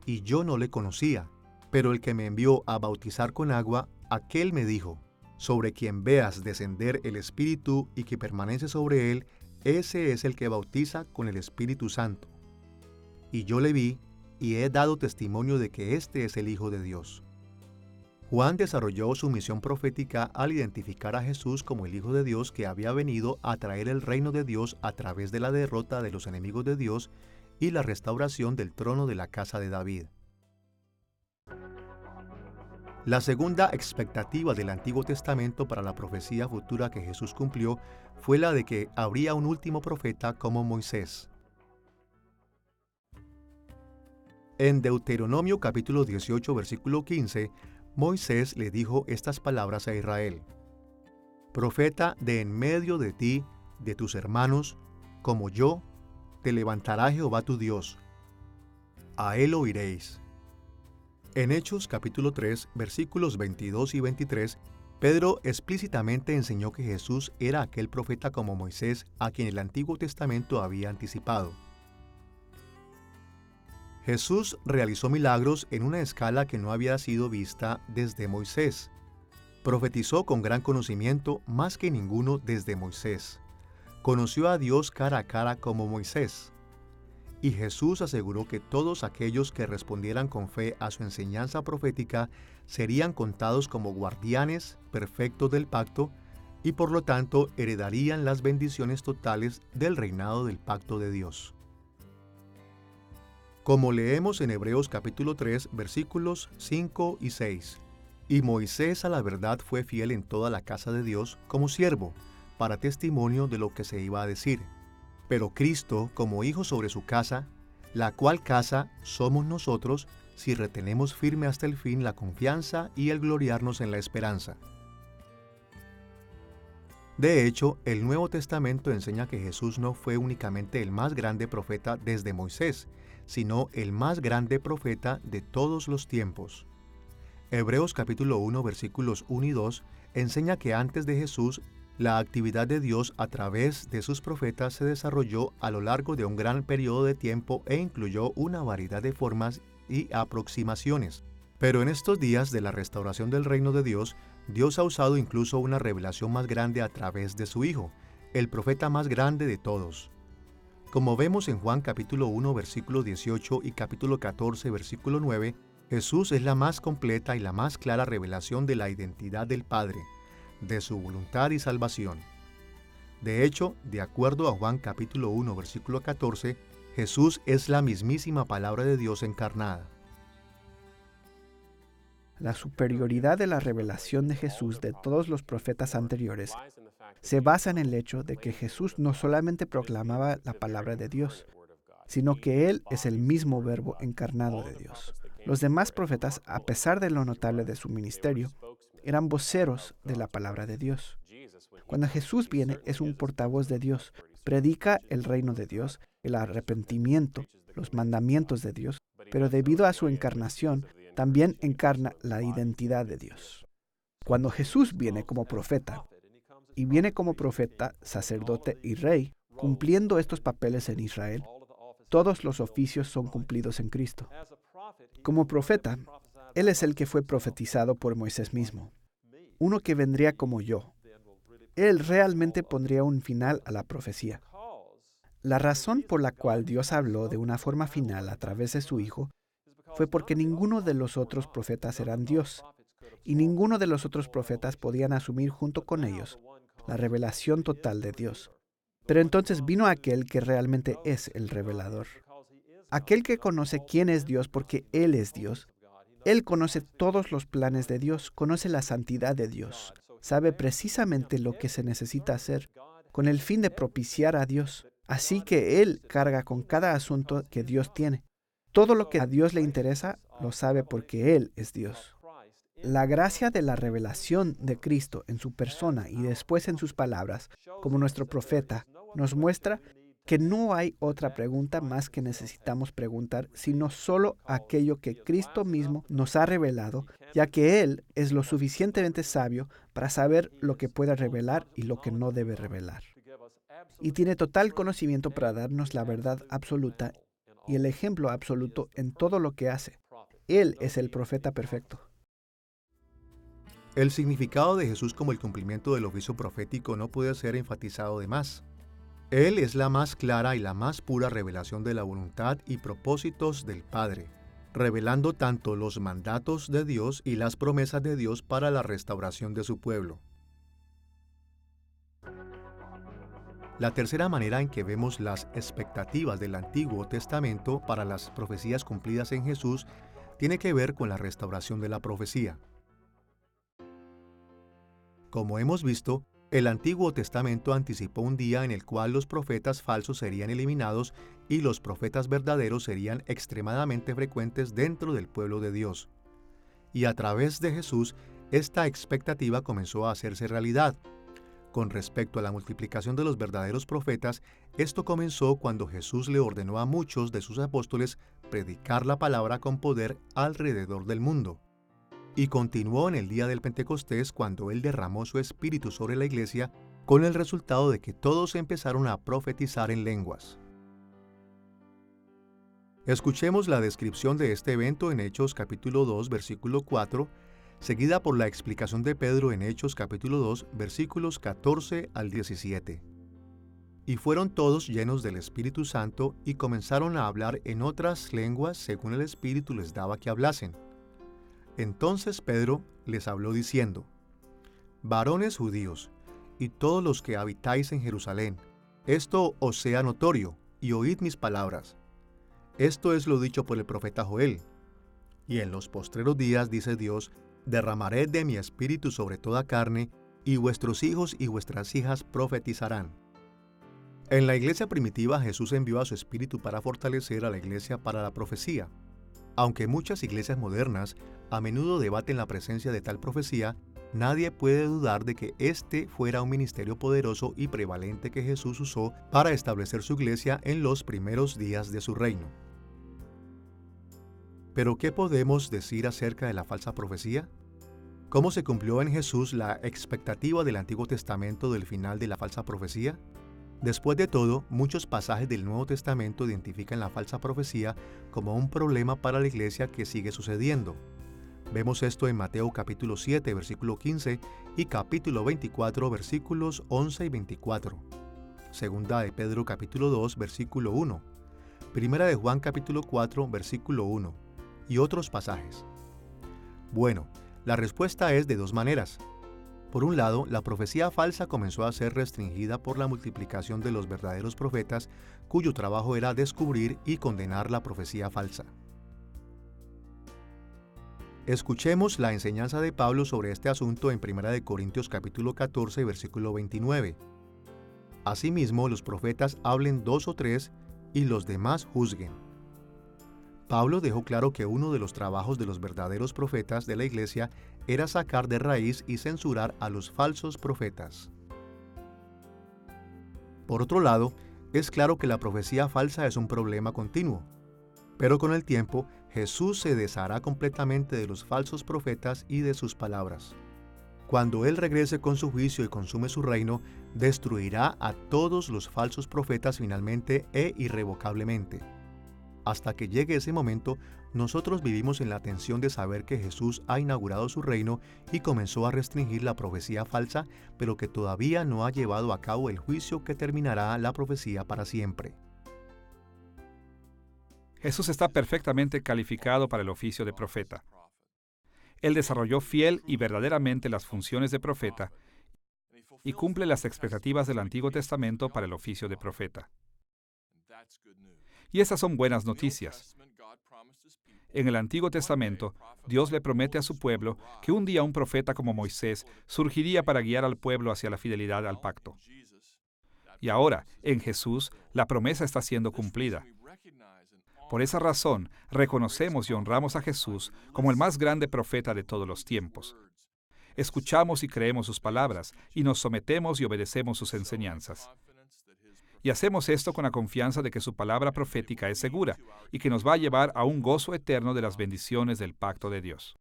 Y yo no le conocía, pero el que me envió a bautizar con agua, aquel me dijo: Sobre quien veas descender el Espíritu y que permanece sobre él, ese es el que bautiza con el Espíritu Santo. Y yo le vi, y he dado testimonio de que este es el Hijo de Dios. Juan desarrolló su misión profética al identificar a Jesús como el Hijo de Dios que había venido a traer el reino de Dios a través de la derrota de los enemigos de Dios y la restauración del trono de la casa de David. La segunda expectativa del Antiguo Testamento para la profecía futura que Jesús cumplió fue la de que habría un último profeta como Moisés. En Deuteronomio capítulo 18, versículo 15, Moisés le dijo estas palabras a Israel: Profeta de en medio de ti, de tus hermanos, como yo, te levantará Jehová tu Dios. A él oiréis. En Hechos capítulo 3, versículos 22 y 23, Pedro explícitamente enseñó que Jesús era aquel profeta como Moisés a quien el Antiguo Testamento había anticipado. Jesús realizó milagros en una escala que no había sido vista desde Moisés. Profetizó con gran conocimiento más que ninguno desde Moisés. Conoció a Dios cara a cara como Moisés. Y Jesús aseguró que todos aquellos que respondieran con fe a su enseñanza profética serían contados como guardianes perfectos del pacto y por lo tanto heredarían las bendiciones totales del reinado del pacto de Dios. Como leemos en Hebreos capítulo 3, versículos 5 y 6. Y Moisés a la verdad fue fiel en toda la casa de Dios como siervo, para testimonio de lo que se iba a decir. Pero Cristo como hijo sobre su casa, la cual casa somos nosotros, si retenemos firme hasta el fin la confianza y el gloriarnos en la esperanza. De hecho, el Nuevo Testamento enseña que Jesús no fue únicamente el más grande profeta desde Moisés, sino el más grande profeta de todos los tiempos. Hebreos capítulo 1 versículos 1 y 2 enseña que antes de Jesús, la actividad de Dios a través de sus profetas se desarrolló a lo largo de un gran periodo de tiempo e incluyó una variedad de formas y aproximaciones. Pero en estos días de la restauración del reino de Dios, Dios ha usado incluso una revelación más grande a través de su Hijo, el profeta más grande de todos. Como vemos en Juan capítulo 1 versículo 18 y capítulo 14 versículo 9, Jesús es la más completa y la más clara revelación de la identidad del Padre, de su voluntad y salvación. De hecho, de acuerdo a Juan capítulo 1 versículo 14, Jesús es la mismísima palabra de Dios encarnada. La superioridad de la revelación de Jesús de todos los profetas anteriores se basa en el hecho de que Jesús no solamente proclamaba la palabra de Dios, sino que Él es el mismo Verbo encarnado de Dios. Los demás profetas, a pesar de lo notable de su ministerio, eran voceros de la palabra de Dios. Cuando Jesús viene, es un portavoz de Dios, predica el reino de Dios, el arrepentimiento, los mandamientos de Dios, pero debido a su encarnación, también encarna la identidad de Dios. Cuando Jesús viene como profeta, y viene como profeta, sacerdote y rey, cumpliendo estos papeles en Israel, todos los oficios son cumplidos en Cristo. Como profeta, Él es el que fue profetizado por Moisés mismo, uno que vendría como yo. Él realmente pondría un final a la profecía. La razón por la cual Dios habló de una forma final a través de su Hijo fue porque ninguno de los otros profetas eran Dios, y ninguno de los otros profetas podían asumir junto con ellos la revelación total de Dios. Pero entonces vino aquel que realmente es el revelador. Aquel que conoce quién es Dios porque Él es Dios. Él conoce todos los planes de Dios, conoce la santidad de Dios, sabe precisamente lo que se necesita hacer con el fin de propiciar a Dios. Así que Él carga con cada asunto que Dios tiene. Todo lo que a Dios le interesa lo sabe porque Él es Dios. La gracia de la revelación de Cristo en su persona y después en sus palabras, como nuestro profeta, nos muestra que no hay otra pregunta más que necesitamos preguntar, sino solo aquello que Cristo mismo nos ha revelado, ya que Él es lo suficientemente sabio para saber lo que puede revelar y lo que no debe revelar. Y tiene total conocimiento para darnos la verdad absoluta y el ejemplo absoluto en todo lo que hace. Él es el profeta perfecto. El significado de Jesús como el cumplimiento del oficio profético no puede ser enfatizado de más. Él es la más clara y la más pura revelación de la voluntad y propósitos del Padre, revelando tanto los mandatos de Dios y las promesas de Dios para la restauración de su pueblo. La tercera manera en que vemos las expectativas del Antiguo Testamento para las profecías cumplidas en Jesús tiene que ver con la restauración de la profecía. Como hemos visto, el Antiguo Testamento anticipó un día en el cual los profetas falsos serían eliminados y los profetas verdaderos serían extremadamente frecuentes dentro del pueblo de Dios. Y a través de Jesús, esta expectativa comenzó a hacerse realidad. Con respecto a la multiplicación de los verdaderos profetas, esto comenzó cuando Jesús le ordenó a muchos de sus apóstoles predicar la palabra con poder alrededor del mundo. Y continuó en el día del Pentecostés cuando Él derramó su espíritu sobre la iglesia, con el resultado de que todos empezaron a profetizar en lenguas. Escuchemos la descripción de este evento en Hechos capítulo 2, versículo 4, seguida por la explicación de Pedro en Hechos capítulo 2, versículos 14 al 17. Y fueron todos llenos del Espíritu Santo y comenzaron a hablar en otras lenguas según el Espíritu les daba que hablasen. Entonces Pedro les habló diciendo: Varones judíos, y todos los que habitáis en Jerusalén, esto os sea notorio, y oíd mis palabras. Esto es lo dicho por el profeta Joel. Y en los postreros días, dice Dios, derramaré de mi espíritu sobre toda carne, y vuestros hijos y vuestras hijas profetizarán. En la iglesia primitiva Jesús envió a su espíritu para fortalecer a la iglesia para la profecía. Aunque muchas iglesias modernas a menudo debaten la presencia de tal profecía, nadie puede dudar de que este fuera un ministerio poderoso y prevalente que Jesús usó para establecer su iglesia en los primeros días de su reino. ¿Pero qué podemos decir acerca de la falsa profecía? ¿Cómo se cumplió en Jesús la expectativa del Antiguo Testamento del final de la falsa profecía? Después de todo, muchos pasajes del Nuevo Testamento identifican la falsa profecía como un problema para la iglesia que sigue sucediendo. Vemos esto en Mateo capítulo 7, versículo 15 y capítulo 24, versículos 11 y 24. Segunda de Pedro capítulo 2, versículo 1. Primera de Juan capítulo 4, versículo 1. Y otros pasajes. Bueno, la respuesta es de dos maneras. Por un lado, la profecía falsa comenzó a ser restringida por la multiplicación de los verdaderos profetas, cuyo trabajo era descubrir y condenar la profecía falsa. Escuchemos la enseñanza de Pablo sobre este asunto en 1 Corintios capítulo 14, versículo 29. Asimismo, los profetas hablen 2 o 3 y los demás juzguen. Pablo dejó claro que uno de los trabajos de los verdaderos profetas de la iglesia era sacar de raíz y censurar a los falsos profetas. Por otro lado, es claro que la profecía falsa es un problema continuo, pero con el tiempo Jesús se deshará completamente de los falsos profetas y de sus palabras. Cuando Él regrese con su juicio y consume su reino, destruirá a todos los falsos profetas finalmente e irrevocablemente. Hasta que llegue ese momento, nosotros vivimos en la tensión de saber que Jesús ha inaugurado su reino y comenzó a restringir la profecía falsa, pero que todavía no ha llevado a cabo el juicio que terminará la profecía para siempre. Jesús está perfectamente calificado para el oficio de profeta. Él desarrolló fiel y verdaderamente las funciones de profeta y cumple las expectativas del Antiguo Testamento para el oficio de profeta. Y esas son buenas noticias. En el Antiguo Testamento, Dios le promete a su pueblo que un día un profeta como Moisés surgiría para guiar al pueblo hacia la fidelidad al pacto. Y ahora, en Jesús, la promesa está siendo cumplida. Por esa razón, reconocemos y honramos a Jesús como el más grande profeta de todos los tiempos. Escuchamos y creemos sus palabras, y nos sometemos y obedecemos sus enseñanzas. Y hacemos esto con la confianza de que su palabra profética es segura y que nos va a llevar a un gozo eterno de las bendiciones del pacto de Dios.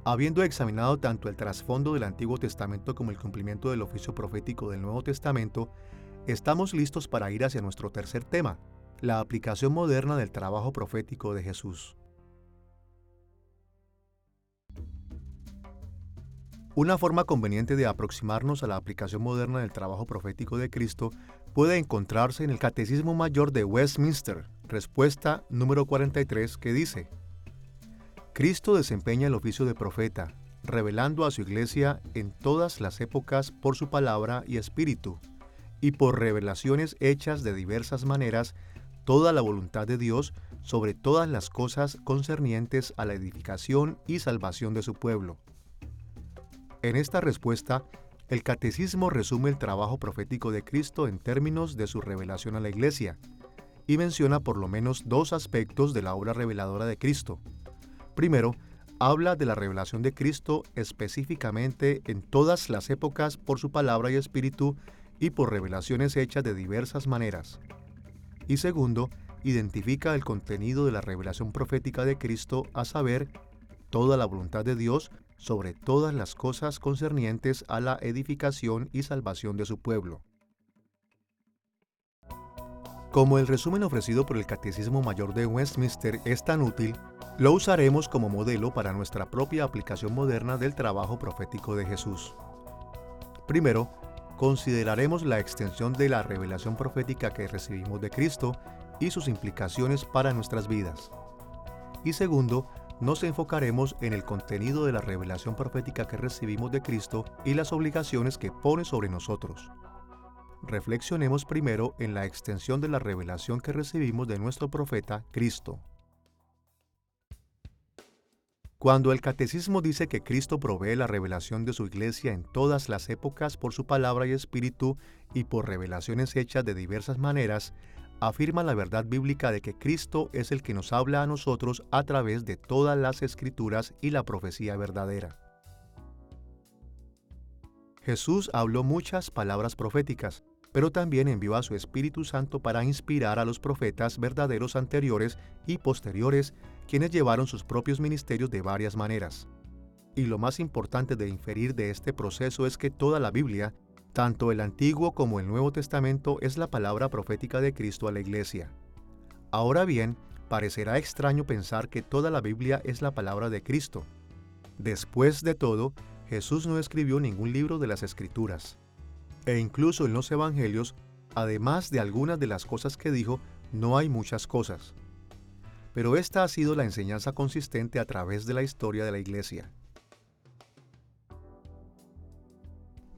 Habiendo examinado tanto el trasfondo del Antiguo Testamento como el cumplimiento del oficio profético del Nuevo Testamento, estamos listos para ir hacia nuestro tercer tema, la aplicación moderna del trabajo profético de Jesús. Una forma conveniente de aproximarnos a la aplicación moderna del trabajo profético de Cristo puede encontrarse en el Catecismo Mayor de Westminster, respuesta número 43, que dice: Cristo desempeña el oficio de profeta, revelando a su iglesia en todas las épocas por su palabra y espíritu, y por revelaciones hechas de diversas maneras, toda la voluntad de Dios sobre todas las cosas concernientes a la edificación y salvación de su pueblo. En esta respuesta, el Catecismo resume el trabajo profético de Cristo en términos de su revelación a la Iglesia, y menciona por lo menos dos aspectos de la obra reveladora de Cristo. Primero, habla de la revelación de Cristo específicamente en todas las épocas por su palabra y espíritu y por revelaciones hechas de diversas maneras. Y segundo, identifica el contenido de la revelación profética de Cristo, a saber, toda la voluntad de Dios sobre todas las cosas concernientes a la edificación y salvación de su pueblo. Como el resumen ofrecido por el Catecismo Mayor de Westminster es tan útil, lo usaremos como modelo para nuestra propia aplicación moderna del trabajo profético de Jesús. Primero, consideraremos la extensión de la revelación profética que recibimos de Cristo y sus implicaciones para nuestras vidas. Y segundo, nos enfocaremos en el contenido de la revelación profética que recibimos de Cristo y las obligaciones que pone sobre nosotros. Reflexionemos primero en la extensión de la revelación que recibimos de nuestro profeta Cristo. Cuando el Catecismo dice que Cristo provee la revelación de su Iglesia en todas las épocas por su palabra y espíritu y por revelaciones hechas de diversas maneras, afirma la verdad bíblica de que Cristo es el que nos habla a nosotros a través de todas las Escrituras y la profecía verdadera. Jesús habló muchas palabras proféticas, pero también envió a su Espíritu Santo para inspirar a los profetas verdaderos anteriores y posteriores, quienes llevaron sus propios ministerios de varias maneras. Y lo más importante de inferir de este proceso es que toda la Biblia, tanto el Antiguo como el Nuevo Testamento, es la palabra profética de Cristo a la Iglesia. Ahora bien, parecerá extraño pensar que toda la Biblia es la palabra de Cristo. Después de todo, Jesús no escribió ningún libro de las Escrituras. E incluso en los Evangelios, además de algunas de las cosas que dijo, no hay muchas cosas. Pero esta ha sido la enseñanza consistente a través de la historia de la Iglesia.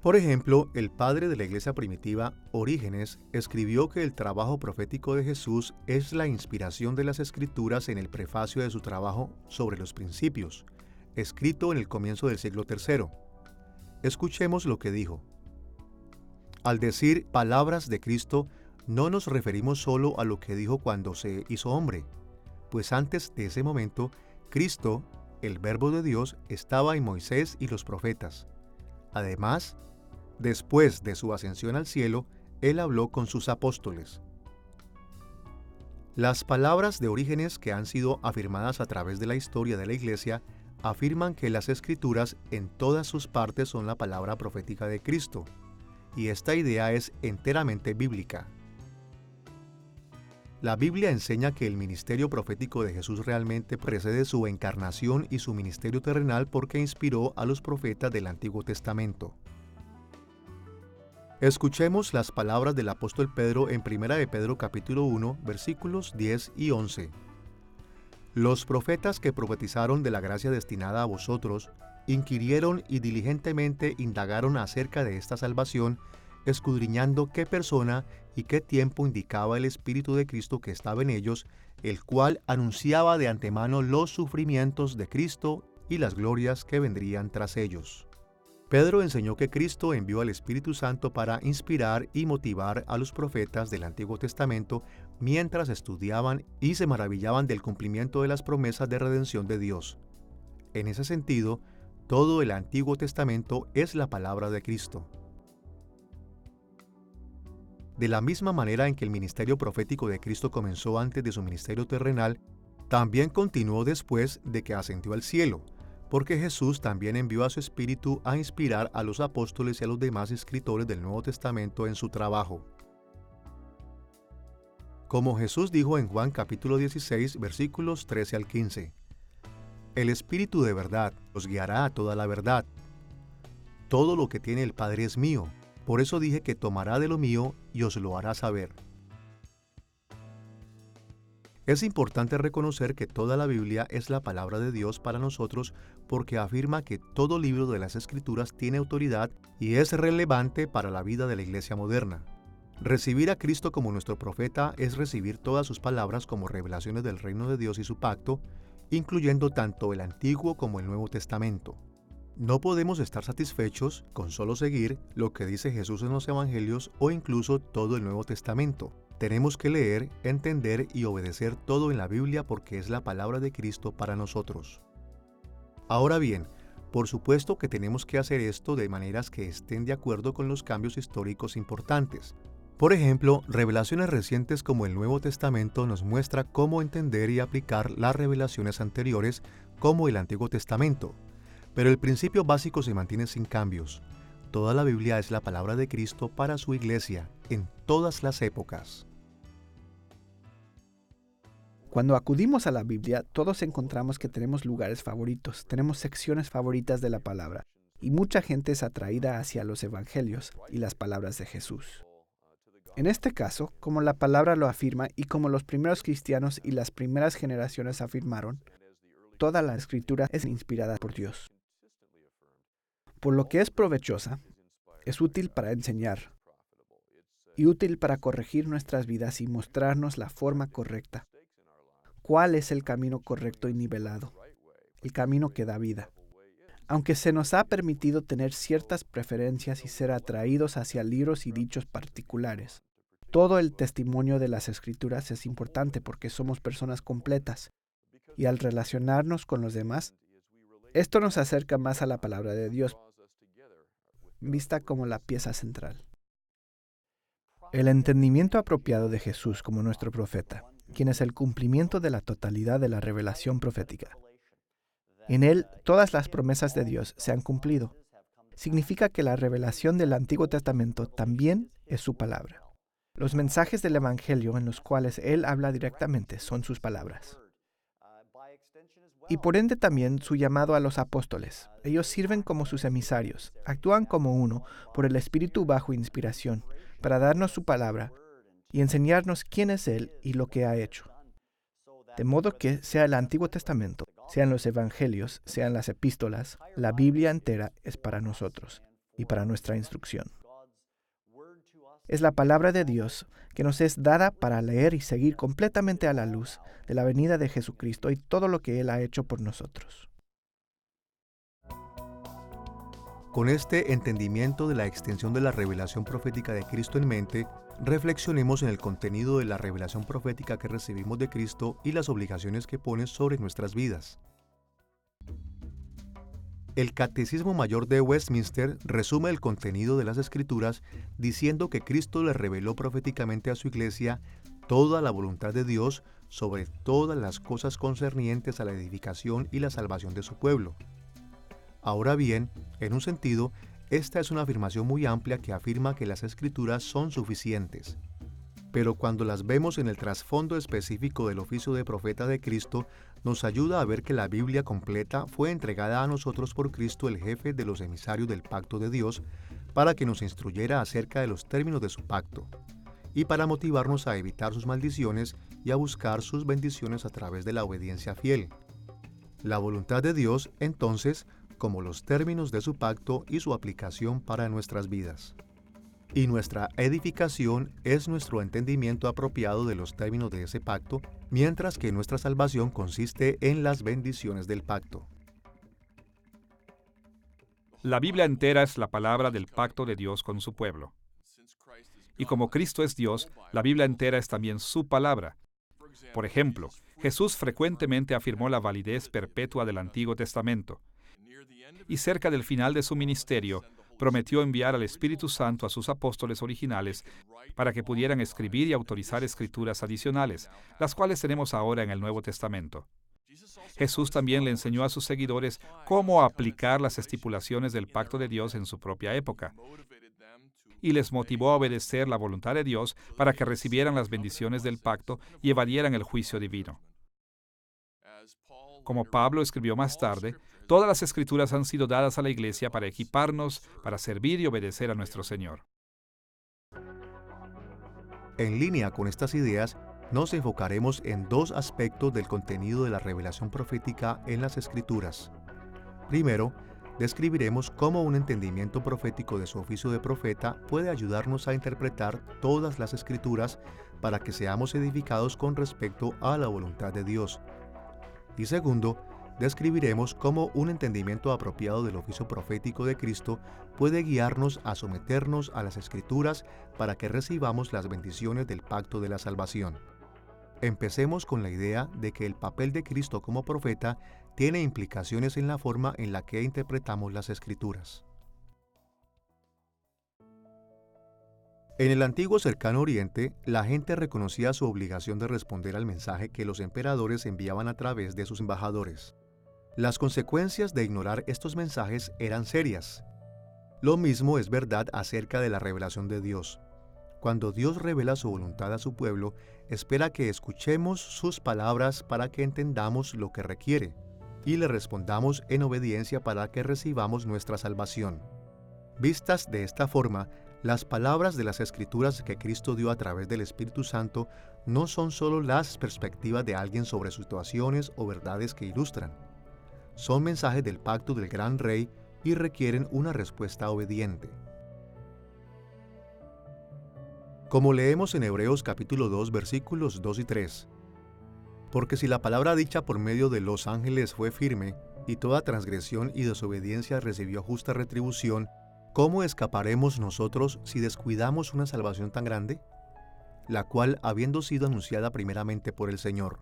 Por ejemplo, el padre de la Iglesia primitiva, Orígenes, escribió que el trabajo profético de Jesús es la inspiración de las Escrituras en el prefacio de su trabajo sobre los principios, escrito en el comienzo del siglo III. Escuchemos lo que dijo. Al decir palabras de Cristo, no nos referimos solo a lo que dijo cuando se hizo hombre, pues antes de ese momento, Cristo, el Verbo de Dios, estaba en Moisés y los profetas. Además, después de su ascensión al cielo, Él habló con sus apóstoles. Las palabras de Orígenes que han sido afirmadas a través de la historia de la Iglesia afirman que las Escrituras en todas sus partes son la palabra profética de Cristo, y esta idea es enteramente bíblica. La Biblia enseña que el ministerio profético de Jesús realmente precede su encarnación y su ministerio terrenal porque inspiró a los profetas del Antiguo Testamento. Escuchemos las palabras del apóstol Pedro en 1 de Pedro capítulo 1, versículos 10 y 11. Los profetas que profetizaron de la gracia destinada a vosotros, inquirieron y diligentemente indagaron acerca de esta salvación, escudriñando qué persona y qué tiempo indicaba el Espíritu de Cristo que estaba en ellos, el cual anunciaba de antemano los sufrimientos de Cristo y las glorias que vendrían tras ellos. Pedro enseñó que Cristo envió al Espíritu Santo para inspirar y motivar a los profetas del Antiguo Testamento mientras estudiaban y se maravillaban del cumplimiento de las promesas de redención de Dios. En ese sentido, todo el Antiguo Testamento es la palabra de Cristo. De la misma manera en que el ministerio profético de Cristo comenzó antes de su ministerio terrenal, también continuó después de que ascendió al cielo, porque Jesús también envió a su Espíritu a inspirar a los apóstoles y a los demás escritores del Nuevo Testamento en su trabajo. Como Jesús dijo en Juan capítulo 16, versículos 13 al 15, «El Espíritu de verdad os guiará a toda la verdad. Todo lo que tiene el Padre es mío. Por eso dije que tomará de lo mío y os lo hará saber». Es importante reconocer que toda la Biblia es la palabra de Dios para nosotros porque afirma que todo libro de las Escrituras tiene autoridad y es relevante para la vida de la Iglesia moderna. Recibir a Cristo como nuestro profeta es recibir todas sus palabras como revelaciones del reino de Dios y su pacto, incluyendo tanto el Antiguo como el Nuevo Testamento. No podemos estar satisfechos con solo seguir lo que dice Jesús en los Evangelios o incluso todo el Nuevo Testamento. Tenemos que leer, entender y obedecer todo en la Biblia porque es la palabra de Cristo para nosotros. Ahora bien, por supuesto que tenemos que hacer esto de maneras que estén de acuerdo con los cambios históricos importantes. Por ejemplo, revelaciones recientes como el Nuevo Testamento nos muestra cómo entender y aplicar las revelaciones anteriores como el Antiguo Testamento. Pero el principio básico se mantiene sin cambios. Toda la Biblia es la palabra de Cristo para su Iglesia en todas las épocas. Cuando acudimos a la Biblia, todos encontramos que tenemos lugares favoritos, tenemos secciones favoritas de la palabra, y mucha gente es atraída hacia los evangelios y las palabras de Jesús. En este caso, como la palabra lo afirma y como los primeros cristianos y las primeras generaciones afirmaron, toda la escritura es inspirada por Dios. Por lo que es provechosa, es útil para enseñar y útil para corregir nuestras vidas y mostrarnos la forma correcta. ¿Cuál es el camino correcto y nivelado? el camino que da vida. Aunque se nos ha permitido tener ciertas preferencias y ser atraídos hacia libros y dichos particulares, todo el testimonio de las Escrituras es importante porque somos personas completas y al relacionarnos con los demás, esto nos acerca más a la palabra de Dios, vista como la pieza central. El entendimiento apropiado de Jesús como nuestro profeta, quien es el cumplimiento de la totalidad de la revelación profética. En él, todas las promesas de Dios se han cumplido. Significa que la revelación del Antiguo Testamento también es su palabra. Los mensajes del Evangelio en los cuales Él habla directamente son sus palabras. Y por ende también su llamado a los apóstoles. Ellos sirven como sus emisarios, actúan como uno por el Espíritu bajo inspiración, para darnos su palabra y enseñarnos quién es Él y lo que ha hecho. De modo que sea el Antiguo Testamento, sean los Evangelios, sean las epístolas, la Biblia entera es para nosotros y para nuestra instrucción. Es la palabra de Dios que nos es dada para leer y seguir completamente a la luz de la venida de Jesucristo y todo lo que Él ha hecho por nosotros. Con este entendimiento de la extensión de la revelación profética de Cristo en mente, reflexionemos en el contenido de la revelación profética que recibimos de Cristo y las obligaciones que pone sobre nuestras vidas. El Catecismo Mayor de Westminster resume el contenido de las Escrituras diciendo que Cristo le reveló proféticamente a su Iglesia toda la voluntad de Dios sobre todas las cosas concernientes a la edificación y la salvación de su pueblo. Ahora bien, en un sentido, esta es una afirmación muy amplia que afirma que las Escrituras son suficientes. Pero cuando las vemos en el trasfondo específico del oficio de profeta de Cristo, nos ayuda a ver que la Biblia completa fue entregada a nosotros por Cristo, el jefe de los emisarios del pacto de Dios, para que nos instruyera acerca de los términos de su pacto, y para motivarnos a evitar sus maldiciones y a buscar sus bendiciones a través de la obediencia fiel. La voluntad de Dios, entonces, como los términos de su pacto y su aplicación para nuestras vidas. Y nuestra edificación es nuestro entendimiento apropiado de los términos de ese pacto, mientras que nuestra salvación consiste en las bendiciones del pacto. La Biblia entera es la palabra del pacto de Dios con su pueblo. Y como Cristo es Dios, la Biblia entera es también su palabra. Por ejemplo, Jesús frecuentemente afirmó la validez perpetua del Antiguo Testamento. Y cerca del final de su ministerio, prometió enviar al Espíritu Santo a sus apóstoles originales para que pudieran escribir y autorizar escrituras adicionales, las cuales tenemos ahora en el Nuevo Testamento. Jesús también le enseñó a sus seguidores cómo aplicar las estipulaciones del pacto de Dios en su propia época, y les motivó a obedecer la voluntad de Dios para que recibieran las bendiciones del pacto y evadieran el juicio divino. Como Pablo escribió más tarde, todas las Escrituras han sido dadas a la Iglesia para equiparnos, para servir y obedecer a nuestro Señor. En línea con estas ideas, nos enfocaremos en dos aspectos del contenido de la revelación profética en las Escrituras. Primero, describiremos cómo un entendimiento profético de su oficio de profeta puede ayudarnos a interpretar todas las Escrituras para que seamos edificados con respecto a la voluntad de Dios. Y segundo, describiremos cómo un entendimiento apropiado del oficio profético de Cristo puede guiarnos a someternos a las Escrituras para que recibamos las bendiciones del pacto de la salvación. Empecemos con la idea de que el papel de Cristo como profeta tiene implicaciones en la forma en la que interpretamos las Escrituras. En el antiguo cercano Oriente, la gente reconocía su obligación de responder al mensaje que los emperadores enviaban a través de sus embajadores. Las consecuencias de ignorar estos mensajes eran serias. Lo mismo es verdad acerca de la revelación de Dios. Cuando Dios revela su voluntad a su pueblo, espera que escuchemos sus palabras para que entendamos lo que requiere y le respondamos en obediencia para que recibamos nuestra salvación. Vistas de esta forma, las palabras de las Escrituras que Cristo dio a través del Espíritu Santo no son solo las perspectivas de alguien sobre situaciones o verdades que ilustran. Son mensajes del pacto del gran Rey y requieren una respuesta obediente. Como leemos en Hebreos capítulo 2, versículos 2 y 3. Porque si la palabra dicha por medio de los ángeles fue firme, y toda transgresión y desobediencia recibió justa retribución, ¿cómo escaparemos nosotros si descuidamos una salvación tan grande? La cual habiendo sido anunciada primeramente por el Señor.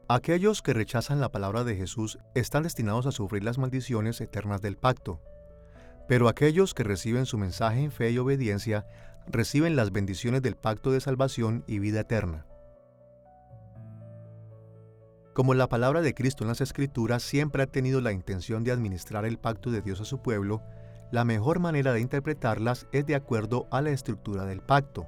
Aquellos que rechazan la palabra de Jesús están destinados a sufrir las maldiciones eternas del pacto, pero aquellos que reciben su mensaje en fe y obediencia reciben las bendiciones del pacto de salvación y vida eterna. Como la palabra de Cristo en las Escrituras siempre ha tenido la intención de administrar el pacto de Dios a su pueblo, la mejor manera de interpretarlas es de acuerdo a la estructura del pacto.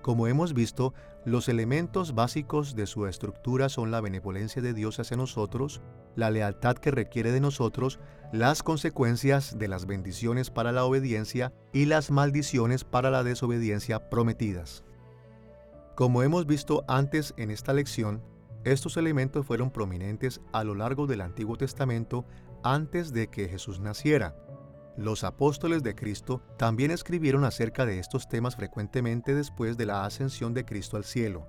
Como hemos visto, los elementos básicos de su estructura son la benevolencia de Dios hacia nosotros, la lealtad que requiere de nosotros, las consecuencias de las bendiciones para la obediencia y las maldiciones para la desobediencia prometidas. Como hemos visto antes en esta lección, estos elementos fueron prominentes a lo largo del Antiguo Testamento antes de que Jesús naciera. Los apóstoles de Cristo también escribieron acerca de estos temas frecuentemente después de la ascensión de Cristo al cielo.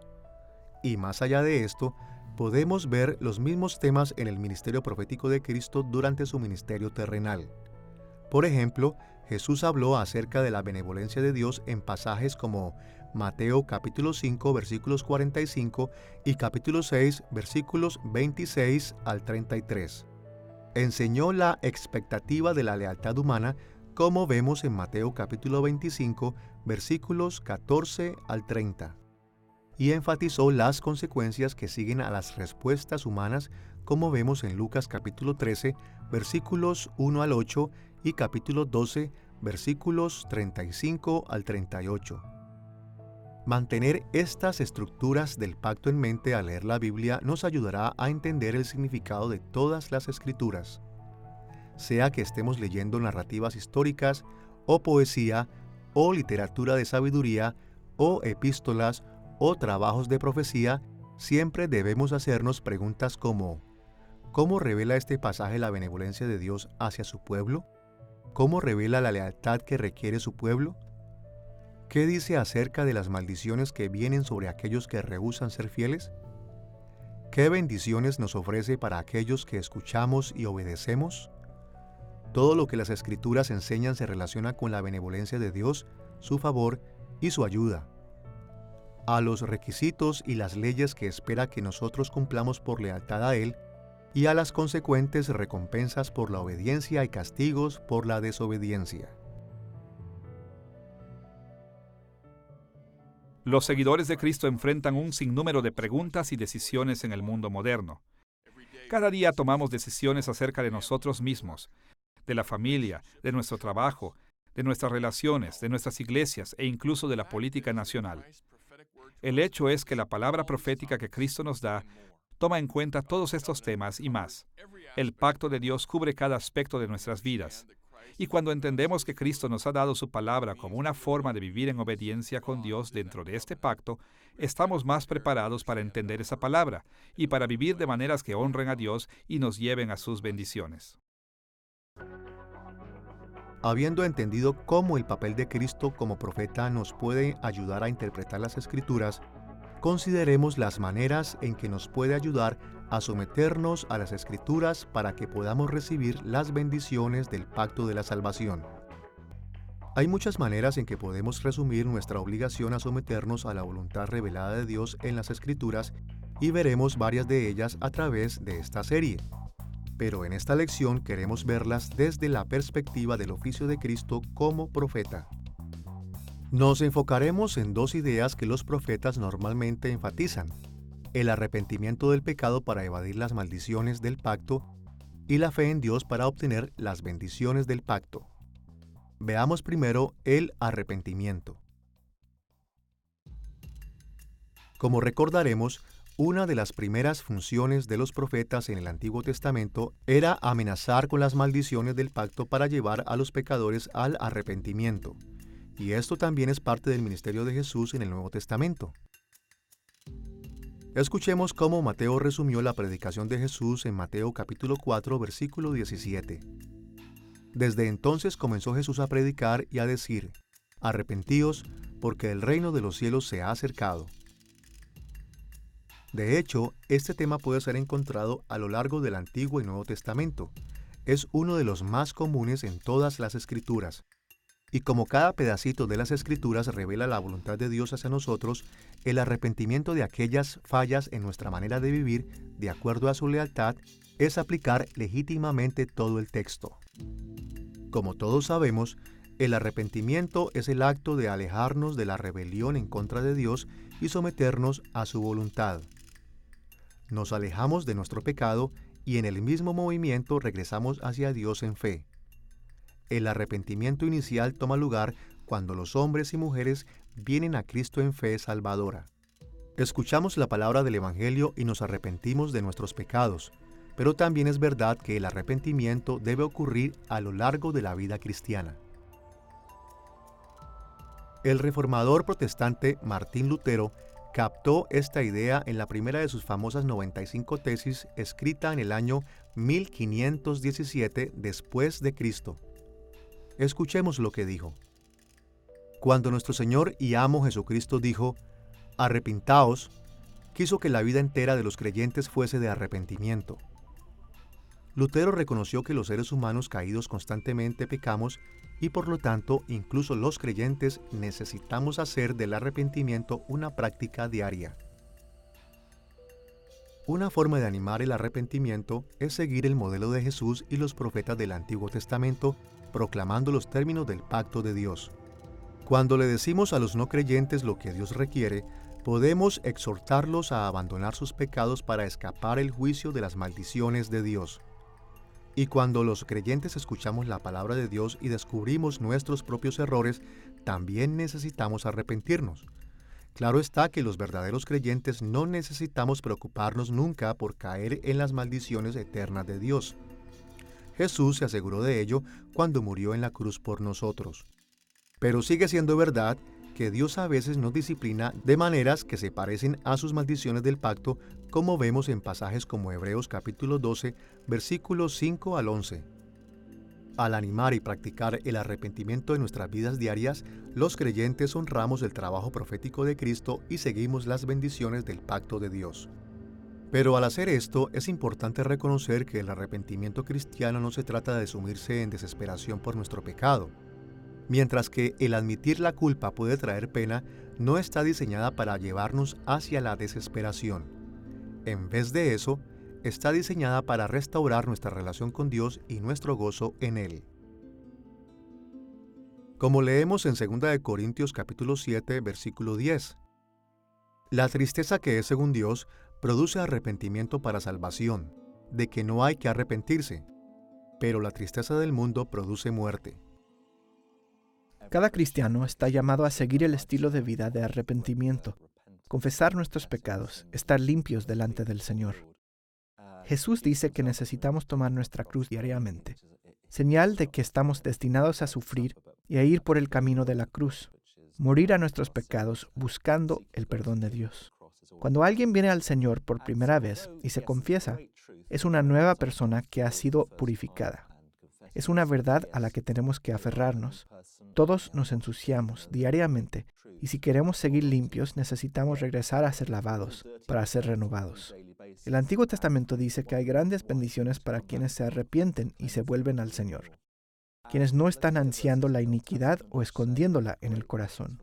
Y más allá de esto, podemos ver los mismos temas en el ministerio profético de Cristo durante su ministerio terrenal. Por ejemplo, Jesús habló acerca de la benevolencia de Dios en pasajes como Mateo capítulo 5 versículos 45 y capítulo 6 versículos 26 al 33. Enseñó la expectativa de la lealtad humana, como vemos en Mateo capítulo 25 versículos 14 al 30. Y enfatizó las consecuencias que siguen a las respuestas humanas, como vemos en Lucas capítulo 13 versículos 1 al 8 y capítulo 12 versículos 35 al 38. Mantener estas estructuras del pacto en mente al leer la Biblia nos ayudará a entender el significado de todas las escrituras. Sea que estemos leyendo narrativas históricas, o poesía, o literatura de sabiduría, o epístolas, o trabajos de profecía, siempre debemos hacernos preguntas como: ¿cómo revela este pasaje la benevolencia de Dios hacia su pueblo? ¿Cómo revela la lealtad que requiere su pueblo? ¿Qué dice acerca de las maldiciones que vienen sobre aquellos que rehúsan ser fieles? ¿Qué bendiciones nos ofrece para aquellos que escuchamos y obedecemos? Todo lo que las Escrituras enseñan se relaciona con la benevolencia de Dios, su favor y su ayuda. A los requisitos y las leyes que espera que nosotros cumplamos por lealtad a Él, y a las consecuentes recompensas por la obediencia y castigos por la desobediencia. Los seguidores de Cristo enfrentan un sinnúmero de preguntas y decisiones en el mundo moderno. Cada día tomamos decisiones acerca de nosotros mismos, de la familia, de nuestro trabajo, de nuestras relaciones, de nuestras iglesias e incluso de la política nacional. El hecho es que la palabra profética que Cristo nos da toma en cuenta todos estos temas y más. El pacto de Dios cubre cada aspecto de nuestras vidas. Y cuando entendemos que Cristo nos ha dado su palabra como una forma de vivir en obediencia con Dios dentro de este pacto, estamos más preparados para entender esa palabra y para vivir de maneras que honren a Dios y nos lleven a sus bendiciones. Habiendo entendido cómo el papel de Cristo como profeta nos puede ayudar a interpretar las Escrituras, consideremos las maneras en que nos puede ayudar a someternos a las Escrituras para que podamos recibir las bendiciones del pacto de la salvación. Hay muchas maneras en que podemos resumir nuestra obligación a someternos a la voluntad revelada de Dios en las Escrituras, y veremos varias de ellas a través de esta serie. Pero en esta lección queremos verlas desde la perspectiva del oficio de Cristo como profeta. Nos enfocaremos en dos ideas que los profetas normalmente enfatizan: el arrepentimiento del pecado para evadir las maldiciones del pacto y la fe en Dios para obtener las bendiciones del pacto. Veamos primero el arrepentimiento. Como recordaremos, una de las primeras funciones de los profetas en el Antiguo Testamento era amenazar con las maldiciones del pacto para llevar a los pecadores al arrepentimiento. Y esto también es parte del ministerio de Jesús en el Nuevo Testamento. Escuchemos cómo Mateo resumió la predicación de Jesús en Mateo capítulo 4, versículo 17. Desde entonces comenzó Jesús a predicar y a decir: arrepentíos, porque el reino de los cielos se ha acercado. De hecho, este tema puede ser encontrado a lo largo del Antiguo y Nuevo Testamento. Es uno de los más comunes en todas las Escrituras. Y como cada pedacito de las Escrituras revela la voluntad de Dios hacia nosotros, el arrepentimiento de aquellas fallas en nuestra manera de vivir, de acuerdo a su lealtad, es aplicar legítimamente todo el texto. Como todos sabemos, el arrepentimiento es el acto de alejarnos de la rebelión en contra de Dios y someternos a su voluntad. Nos alejamos de nuestro pecado y en el mismo movimiento regresamos hacia Dios en fe. El arrepentimiento inicial toma lugar cuando los hombres y mujeres vienen a Cristo en fe salvadora. Escuchamos la palabra del Evangelio y nos arrepentimos de nuestros pecados, pero también es verdad que el arrepentimiento debe ocurrir a lo largo de la vida cristiana. El reformador protestante Martín Lutero captó esta idea en la primera de sus famosas 95 tesis escrita en el año 1517 después de Cristo. Escuchemos lo que dijo. Cuando nuestro Señor y amo Jesucristo dijo, «Arrepintaos», quiso que la vida entera de los creyentes fuese de arrepentimiento. Lutero reconoció que los seres humanos caídos constantemente pecamos y por lo tanto incluso los creyentes necesitamos hacer del arrepentimiento una práctica diaria. Una forma de animar el arrepentimiento es seguir el modelo de Jesús y los profetas del Antiguo Testamento, proclamando los términos del pacto de Dios. Cuando le decimos a los no creyentes lo que Dios requiere, podemos exhortarlos a abandonar sus pecados para escapar el juicio de las maldiciones de Dios. Y cuando los creyentes escuchamos la palabra de Dios y descubrimos nuestros propios errores, también necesitamos arrepentirnos. Claro está que los verdaderos creyentes no necesitamos preocuparnos nunca por caer en las maldiciones eternas de Dios. Jesús se aseguró de ello cuando murió en la cruz por nosotros. Pero sigue siendo verdad que Dios a veces nos disciplina de maneras que se parecen a sus maldiciones del pacto, como vemos en pasajes como Hebreos capítulo 12, versículos 5 al 11. Al animar y practicar el arrepentimiento en nuestras vidas diarias, los creyentes honramos el trabajo profético de Cristo y seguimos las bendiciones del pacto de Dios. Pero al hacer esto, es importante reconocer que el arrepentimiento cristiano no se trata de sumirse en desesperación por nuestro pecado. Mientras que el admitir la culpa puede traer pena, no está diseñada para llevarnos hacia la desesperación. En vez de eso, está diseñada para restaurar nuestra relación con Dios y nuestro gozo en Él. Como leemos en 2 Corintios capítulo 7, versículo 10. La tristeza que es según Dios produce arrepentimiento para salvación, de que no hay que arrepentirse, pero la tristeza del mundo produce muerte. Cada cristiano está llamado a seguir el estilo de vida de arrepentimiento, confesar nuestros pecados, estar limpios delante del Señor. Jesús dice que necesitamos tomar nuestra cruz diariamente, señal de que estamos destinados a sufrir y a ir por el camino de la cruz, morir a nuestros pecados buscando el perdón de Dios. Cuando alguien viene al Señor por primera vez y se confiesa, es una nueva persona que ha sido purificada. Es una verdad a la que tenemos que aferrarnos. Todos nos ensuciamos diariamente y si queremos seguir limpios necesitamos regresar a ser lavados para ser renovados. El Antiguo Testamento dice que hay grandes bendiciones para quienes se arrepienten y se vuelven al Señor, quienes no están ansiando la iniquidad o escondiéndola en el corazón.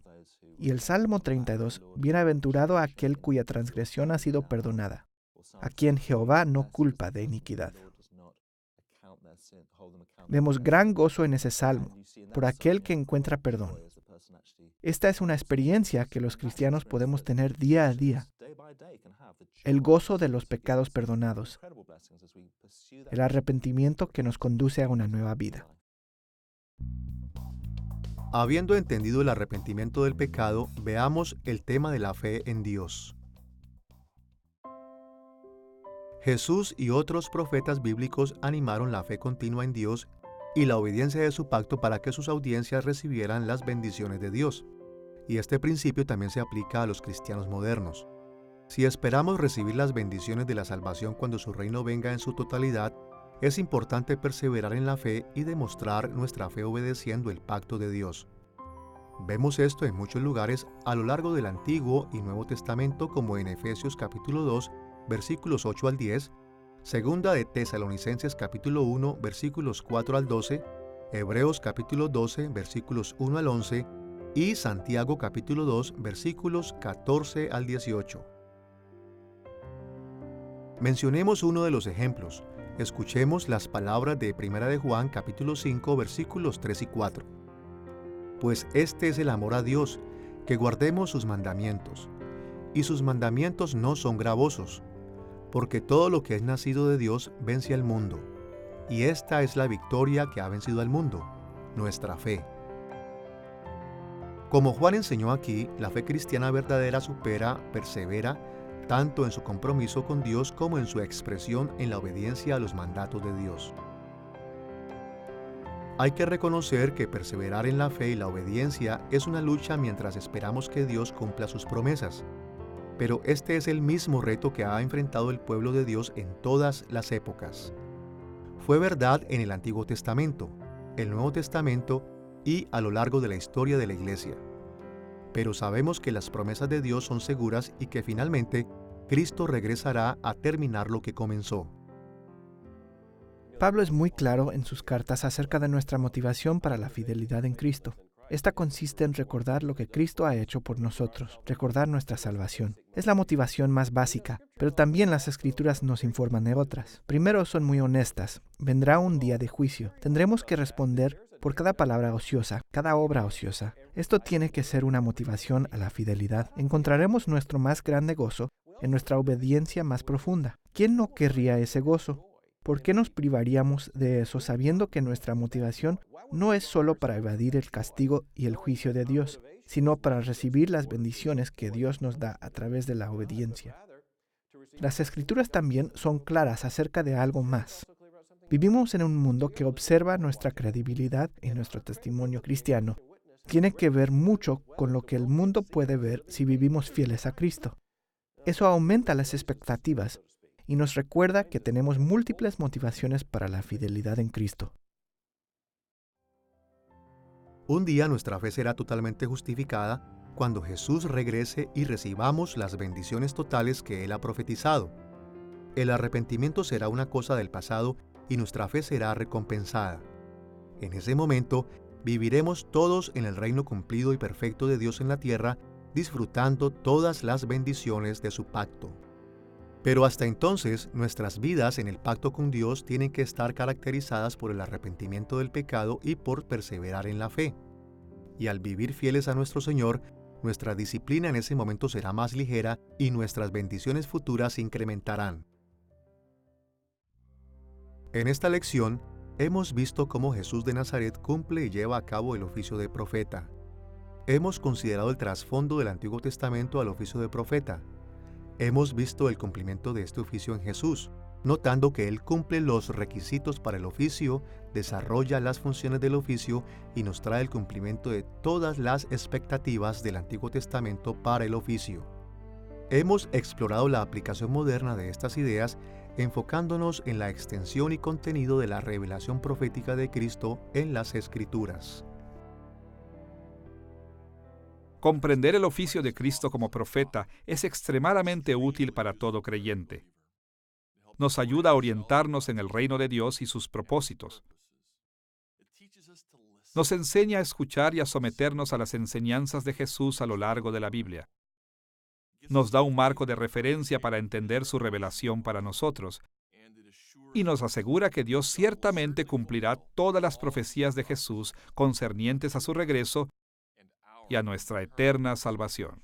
Y el Salmo 32, bienaventurado aquel cuya transgresión ha sido perdonada, a quien Jehová no culpa de iniquidad. Vemos gran gozo en ese salmo, por aquel que encuentra perdón. Esta es una experiencia que los cristianos podemos tener día a día. El gozo de los pecados perdonados, el arrepentimiento que nos conduce a una nueva vida. Habiendo entendido el arrepentimiento del pecado, veamos el tema de la fe en Dios. Jesús y otros profetas bíblicos animaron la fe continua en Dios y la obediencia de su pacto para que sus audiencias recibieran las bendiciones de Dios. Y este principio también se aplica a los cristianos modernos. Si esperamos recibir las bendiciones de la salvación cuando su reino venga en su totalidad, es importante perseverar en la fe y demostrar nuestra fe obedeciendo el pacto de Dios. Vemos esto en muchos lugares a lo largo del Antiguo y Nuevo Testamento, como en Efesios capítulo 2, versículos 8 al 10, Segunda de Tesalonicenses capítulo 1, versículos 4 al 12, Hebreos capítulo 12, versículos 1 al 11, y Santiago capítulo 2, versículos 14 al 18. Mencionemos uno de los ejemplos. Escuchemos las palabras de Primera de Juan capítulo 5, versículos 3 y 4. Pues este es el amor a Dios, que guardemos sus mandamientos. Y sus mandamientos no son gravosos, porque todo lo que es nacido de Dios vence al mundo. Y esta es la victoria que ha vencido al mundo, nuestra fe. Como Juan enseñó aquí, la fe cristiana verdadera persevera, tanto en su compromiso con Dios como en su expresión en la obediencia a los mandatos de Dios. Hay que reconocer que perseverar en la fe y la obediencia es una lucha mientras esperamos que Dios cumpla sus promesas. Pero este es el mismo reto que ha enfrentado el pueblo de Dios en todas las épocas. Fue verdad en el Antiguo Testamento, el Nuevo Testamento y a lo largo de la historia de la Iglesia. Pero sabemos que las promesas de Dios son seguras y que finalmente Cristo regresará a terminar lo que comenzó. Pablo es muy claro en sus cartas acerca de nuestra motivación para la fidelidad en Cristo. Esta consiste en recordar lo que Cristo ha hecho por nosotros, recordar nuestra salvación. Es la motivación más básica, pero también las Escrituras nos informan de otras. Primero, son muy honestas. Vendrá un día de juicio. Tendremos que responder por cada palabra ociosa, cada obra ociosa. Esto tiene que ser una motivación a la fidelidad. Encontraremos nuestro más grande gozo en nuestra obediencia más profunda. ¿Quién no querría ese gozo? ¿Por qué nos privaríamos de eso sabiendo que nuestra motivación no es solo para evadir el castigo y el juicio de Dios, sino para recibir las bendiciones que Dios nos da a través de la obediencia? Las Escrituras también son claras acerca de algo más. Vivimos en un mundo que observa nuestra credibilidad y nuestro testimonio cristiano. Tiene que ver mucho con lo que el mundo puede ver si vivimos fieles a Cristo. Eso aumenta las expectativas y nos recuerda que tenemos múltiples motivaciones para la fidelidad en Cristo. Un día nuestra fe será totalmente justificada cuando Jesús regrese y recibamos las bendiciones totales que Él ha profetizado. El arrepentimiento será una cosa del pasado y nuestra fe será recompensada. En ese momento, viviremos todos en el reino cumplido y perfecto de Dios en la tierra, disfrutando todas las bendiciones de su pacto. Pero hasta entonces, nuestras vidas en el pacto con Dios tienen que estar caracterizadas por el arrepentimiento del pecado y por perseverar en la fe. Y al vivir fieles a nuestro Señor, nuestra disciplina en ese momento será más ligera y nuestras bendiciones futuras se incrementarán. En esta lección, hemos visto cómo Jesús de Nazaret cumple y lleva a cabo el oficio de profeta. Hemos considerado el trasfondo del Antiguo Testamento al oficio de profeta. Hemos visto el cumplimiento de este oficio en Jesús, notando que Él cumple los requisitos para el oficio, desarrolla las funciones del oficio y nos trae el cumplimiento de todas las expectativas del Antiguo Testamento para el oficio. Hemos explorado la aplicación moderna de estas ideas, enfocándonos en la extensión y contenido de la revelación profética de Cristo en las Escrituras. Comprender el oficio de Cristo como profeta es extremadamente útil para todo creyente. Nos ayuda a orientarnos en el reino de Dios y sus propósitos. Nos enseña a escuchar y a someternos a las enseñanzas de Jesús a lo largo de la Biblia. Nos da un marco de referencia para entender su revelación para nosotros. Y nos asegura que Dios ciertamente cumplirá todas las profecías de Jesús concernientes a su regreso y a nuestra eterna salvación.